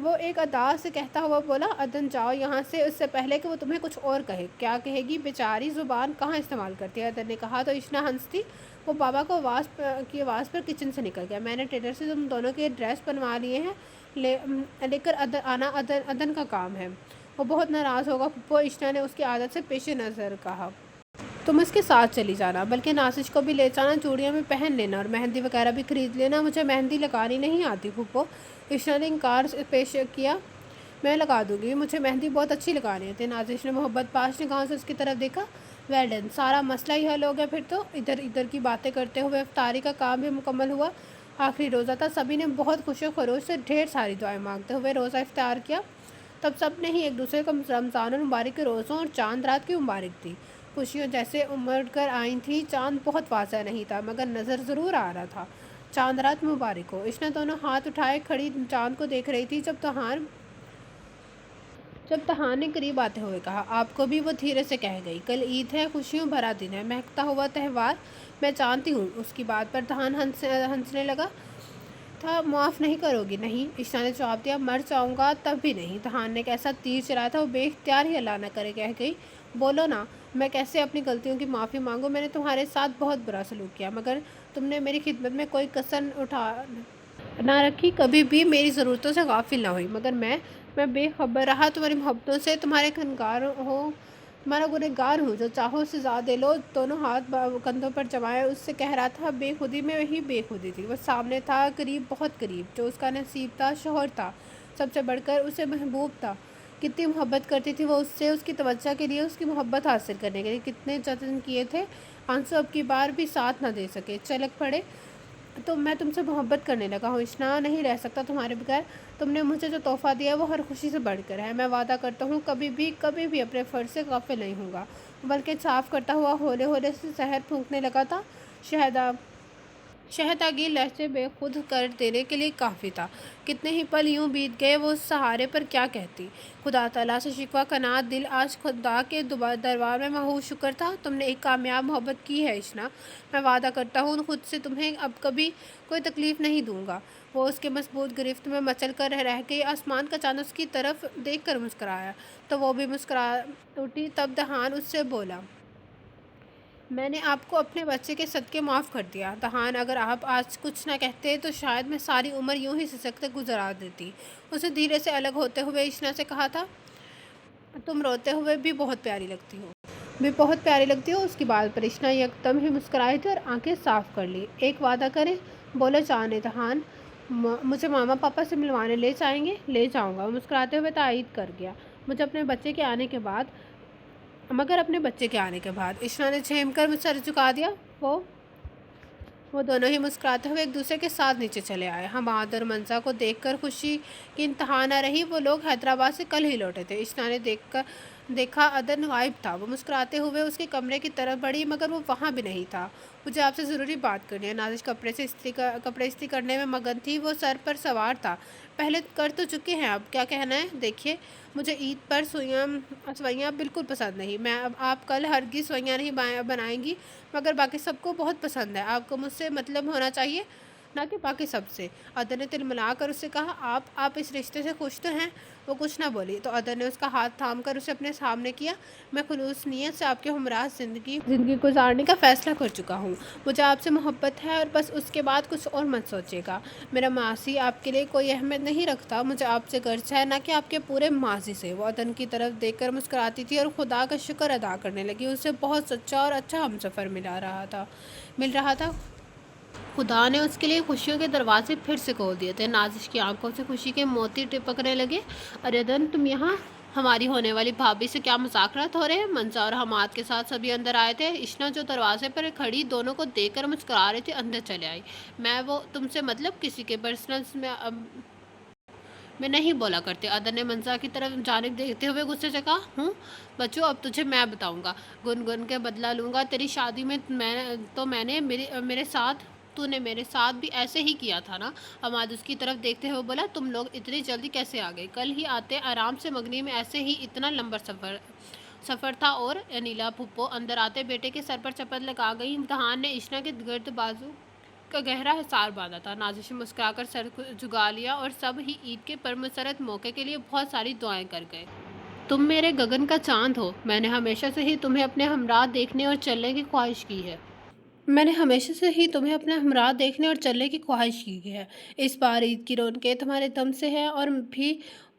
वो एक अदा से कहता हुआ बोला। अदन जाओ यहाँ से, उससे पहले कि वो तुम्हें कुछ और कहे। क्या कहेगी? बेचारी ज़ुबान कहाँ इस्तेमाल करती है, अदन ने कहा तो इशना हंसती। वो बाबा को आवाज़ पर किचन से निकल गया। मैंने टेलर से तुम दोनों के ड्रेस बनवा लिए हैं, लेकर आना अदन का काम है, वो बहुत नाराज़ होगा। वो इशना ने उसकी आदत से पेश नज़र कहा। तुम इसके साथ चली जाना, बल्कि नासिश को भी ले जाना, चूड़ियाँ में पहन लेना और मेहंदी वगैरह भी ख़रीद लेना। मुझे मेहंदी लगानी नहीं आती फूफो, इशना ने इनकार पेश किया। मैं लगा दूँगी, मुझे मेहंदी बहुत अच्छी लगानी थी। नाजिश ने मोहब्बत पाश निगाहों से उसकी तरफ देखा। वेल डन, सारा मसला ही हल हो गया फिर तो। इधर इधर की बातें करते हुए इफ्तारी का काम भी मुकम्मल हुआ। आखिरी रोज़ा था। सभी ने बहुत खुशी खरोश से ढेर सारी दुआएं मांगते हुए रोज़ा इफ्तार किया। तब सब ने ही एक दूसरे को रमज़ान मुबारक के रोज़ों और चांद रात की मुबारक दी। खुशियाँ जैसे उमड़ कर आई थी। चांद बहुत वाज़ह नहीं था, मगर नज़र ज़रूर आ रहा था। चांद रात मुबारक हो। इशना दोनों हाथ उठाए खड़ी चांद को देख रही थी। जब तहान ने करीब आते हुए कहा, आपको भी, वो धीरे से कह गई। कल ईद है, खुशियों भरा दिन है, महकता हुआ त्यौहार। मैं जानती हूँ। उसकी बात पर तहान हंसने लगा था। माफ़ नहीं करोगी? नहीं, इशना ने जवाब दिया। मर जाऊँगा तब भी नहीं। तहान ने कैसा तीर चलाया था। वो बेख्तियार ही अल्लाह न करे कह गई। बोलो ना, मैं कैसे अपनी गलतियों की माफ़ी मांगूँ? मैंने तुम्हारे साथ बहुत बुरा सलूक किया, मगर तुमने मेरी खिदमत में कोई कसर उठा ना रखी, कभी भी मेरी ज़रूरतों से गाफिल ना हुई। मगर मैं बेखबर रहा तुम्हारी मोहब्बतों से। तुम्हारा गुनहगार हूँ। जो चाहो उसे ज़्यादा दे लो। दोनों हाथ कंधों पर जमाए उससे कह रहा था। बेखुदी में वही बेखुदी थी। वो सामने था, करीब, बहुत करीब। जो उसका नसीब था, शोहर था, सबसे बढ़कर उसे महबूब था। कितनी मोहब्बत करती थी वो उससे। उसकी तवज्जो के लिए, उसकी मोहब्बत हासिल करने के लिए कितने जतन किए थे। आंसू अब की बार भी साथ न दे सके, छलक पड़े। तो मैं तुमसे मोहब्बत करने लगा हूँ इशना, नहीं रह सकता तुम्हारे बगैर। तुमने मुझे जो तोहफ़ा दिया है वो हर खुशी से बढ़कर है। मैं वादा करता हूँ कभी भी अपने फ़र्ज़ से गाफिल नहीं होऊंगा। बल्कि साफ़ करता हुआ होले होले से जहर फूंकने लगा था। शहदा शहदागी लहजे में खुद कर देने के लिए काफ़ी था। कितने ही पल यूं बीत गए, वो उस सहारे पर क्या कहती। खुदा ताला से शिकवा कनात दिल आज खुदा के दरबार में महू शुक्र था। तुमने एक कामयाब मोहब्बत की है इशना। मैं वादा करता हूँ खुद से तुम्हें अब कभी कोई तकलीफ़ नहीं दूंगा। वो उसके मजबूत गिरफ्त में मचल कर रह के आसमान का चांद उसकी तरफ देख कर मुस्कराया, तो वो भी मुस्करा उठी। तब दहान उससे बोला, मैंने आपको अपने बच्चे के सदक़े माफ़ कर दिया। दहान, अगर आप आज कुछ ना कहते तो शायद मैं सारी उम्र यूं ही सिसकते गुजरा देती। उसे धीरे से अलग होते हुए इशना से कहा था, तुम रोते हुए भी बहुत प्यारी लगती हो। उसकी बात पर इशना एकदम ही मुस्कुराई थी और आंखें साफ कर ली। एक वादा करें, बोले जाने दहान, मुझे मामा पापा से मिलवाने ले जाएंगे? ले जाऊंगा, मुस्कुराते हुए तायद कर गया। मुझे अपने बच्चे के आने के बाद मगर अपने बच्चे के आने के बाद इशना ने झेम कर सर झुका दिया। वो वो दोनों ही मुस्कुराते हुए एक दूसरे के साथ नीचे चले आए। हमाद और मंजा को देखकर खुशी की इंतहा न रही। वो लोग हैदराबाद से कल ही लौटे थे। इशना ने देखा अदन गायब था। वो मुस्कुराते हुए उसके कमरे की तरफ बढ़ी, मगर वो वहाँ भी नहीं था। मुझे आपसे ज़रूरी बात करनी है। नाजिश कपड़े इस्त्री करने में मगन थी। वो सर पर सवार था। पहले कर तो चुके हैं, अब क्या कहना है? देखिए, मुझे ईद पर सवैयाँ बिल्कुल पसंद नहीं। मैं अब आप कल हरगिज़ सवैयाँ नहीं बनाएंगी, मगर बाकी सबको बहुत पसंद है। आपको मुझसे मतलब होना चाहिए, ना कि बाकी सबसे। अदर ने तिलमिला कर उससे कहा, आप इस रिश्ते से खुश तो हैं? वो कुछ ना बोली तो अदर ने उसका हाथ थाम कर उसे अपने सामने किया। मैं खुलूस नीयत से आपके हमराह ज़िंदगी गुजारने का फ़ैसला कर चुका हूँ। मुझे आपसे मोहब्बत है और बस उसके बाद कुछ और मत सोचिएगा। मेरा मासी आपके लिए कोई अहमियत नहीं रखता। मुझे आपसे गर्ज है, ना कि आपके पूरे माजी से। वो अदन की तरफ देखकर मुस्कुराती थी और खुदा का शुक्र अदा करने लगी। उसे बहुत सच्चा और अच्छा हमसफ़र मिल रहा था। खुदा ने उसके लिए खुशियों के दरवाजे फिर से खोल दिए थे। नाजिश की आंखों से खुशी के मोती टपकने लगे। अरे अदन, तुम यहाँ हमारी होने वाली भाभी से क्या मुज़ाकरात हो रहे हैं? मंजा और हमाद के साथ सभी अंदर आए थे। इशना, जो दरवाजे पर खड़ी दोनों को देखकर मुस्कुरा रही थी, अंदर चले आई। मैं वो तुमसे मतलब किसी के पर्सनल्स में नहीं बोला करते। अदन ने मंजा की तरफ जानिब देखते हुए गुस्से से कहा, हूँ बच्चों, अब तुझे मैं बताऊंगा। गुन के बदला लूँगा। तेरी शादी में मैंने मेरे साथ तूने मेरे साथ भी ऐसे ही किया था ना? हमाद उसकी तरफ देखते हुए बोला, तुम लोग इतनी जल्दी कैसे आ गए? कल ही आते आराम से मगनी में ऐसे ही इतना लंबा सफ़र था। और अनिला फुप्पो अंदर आते बेटे के सर पर चपत लगा गई। इम्तहान ने इशना के गिर्द बाजू का गहरा हिसार बांधा था। नाजिश ने मुस्कुराकर सर को झुका लिया और सब ही ईद के परमसरत मौके के लिए बहुत सारी दुआएं कर गए। तुम मेरे गगन का चांद हो। मैंने हमेशा से ही तुम्हें अपने हमराह देखने और चलने की ख्वाहिश की है। इस बार ईद की रौनकें तुम्हारे दम से है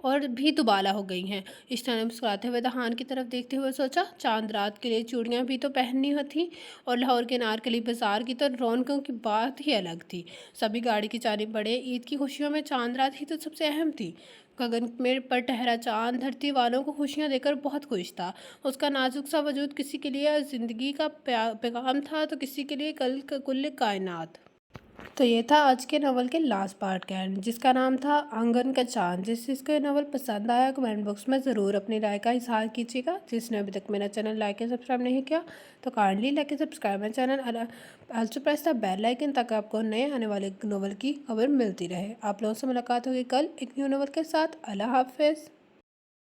और भी दुबाला हो गई हैं। इश्ता ने मुस्कुराते हुए दहान की तरफ देखते हुए सोचा, चांद रात के लिए चूड़ियाँ भी तो पहननी थी। और लाहौर के नारकली बाजार की तो रौनकों की बात ही अलग थी। सभी गाड़ी की जानिब बढ़े। ईद की खुशियों में चांद रात ही तो सबसे अहम थी। गगन में पर ठहरा चांद धरती वालों को खुशियाँ देकर बहुत खुश था। उसका नाजुक सा वजूद किसी के लिए ज़िंदगी का पैगाम था, तो किसी के लिए कुल्ल कायनात। तो ये था आज के नावल के लास्ट पार्ट का एंड, जिसका नाम था आंगन का चांद। जिसको ये नावल पसंद आया, कमेंट बॉक्स में ज़रूर अपनी राय का इजहार कीजिएगा। जिसने अभी तक मेरा चैनल लाइक या सब्सक्राइब नहीं किया, तो काइंडली लाइक या subscribe my channel, also press the bell icon, ताकि आपको नए आने वाले नावल की खबर मिलती रहे। आप लोगों से मुलाकात होगी कल एक न्यू नावल के साथ। अल्लाह हाफिज़।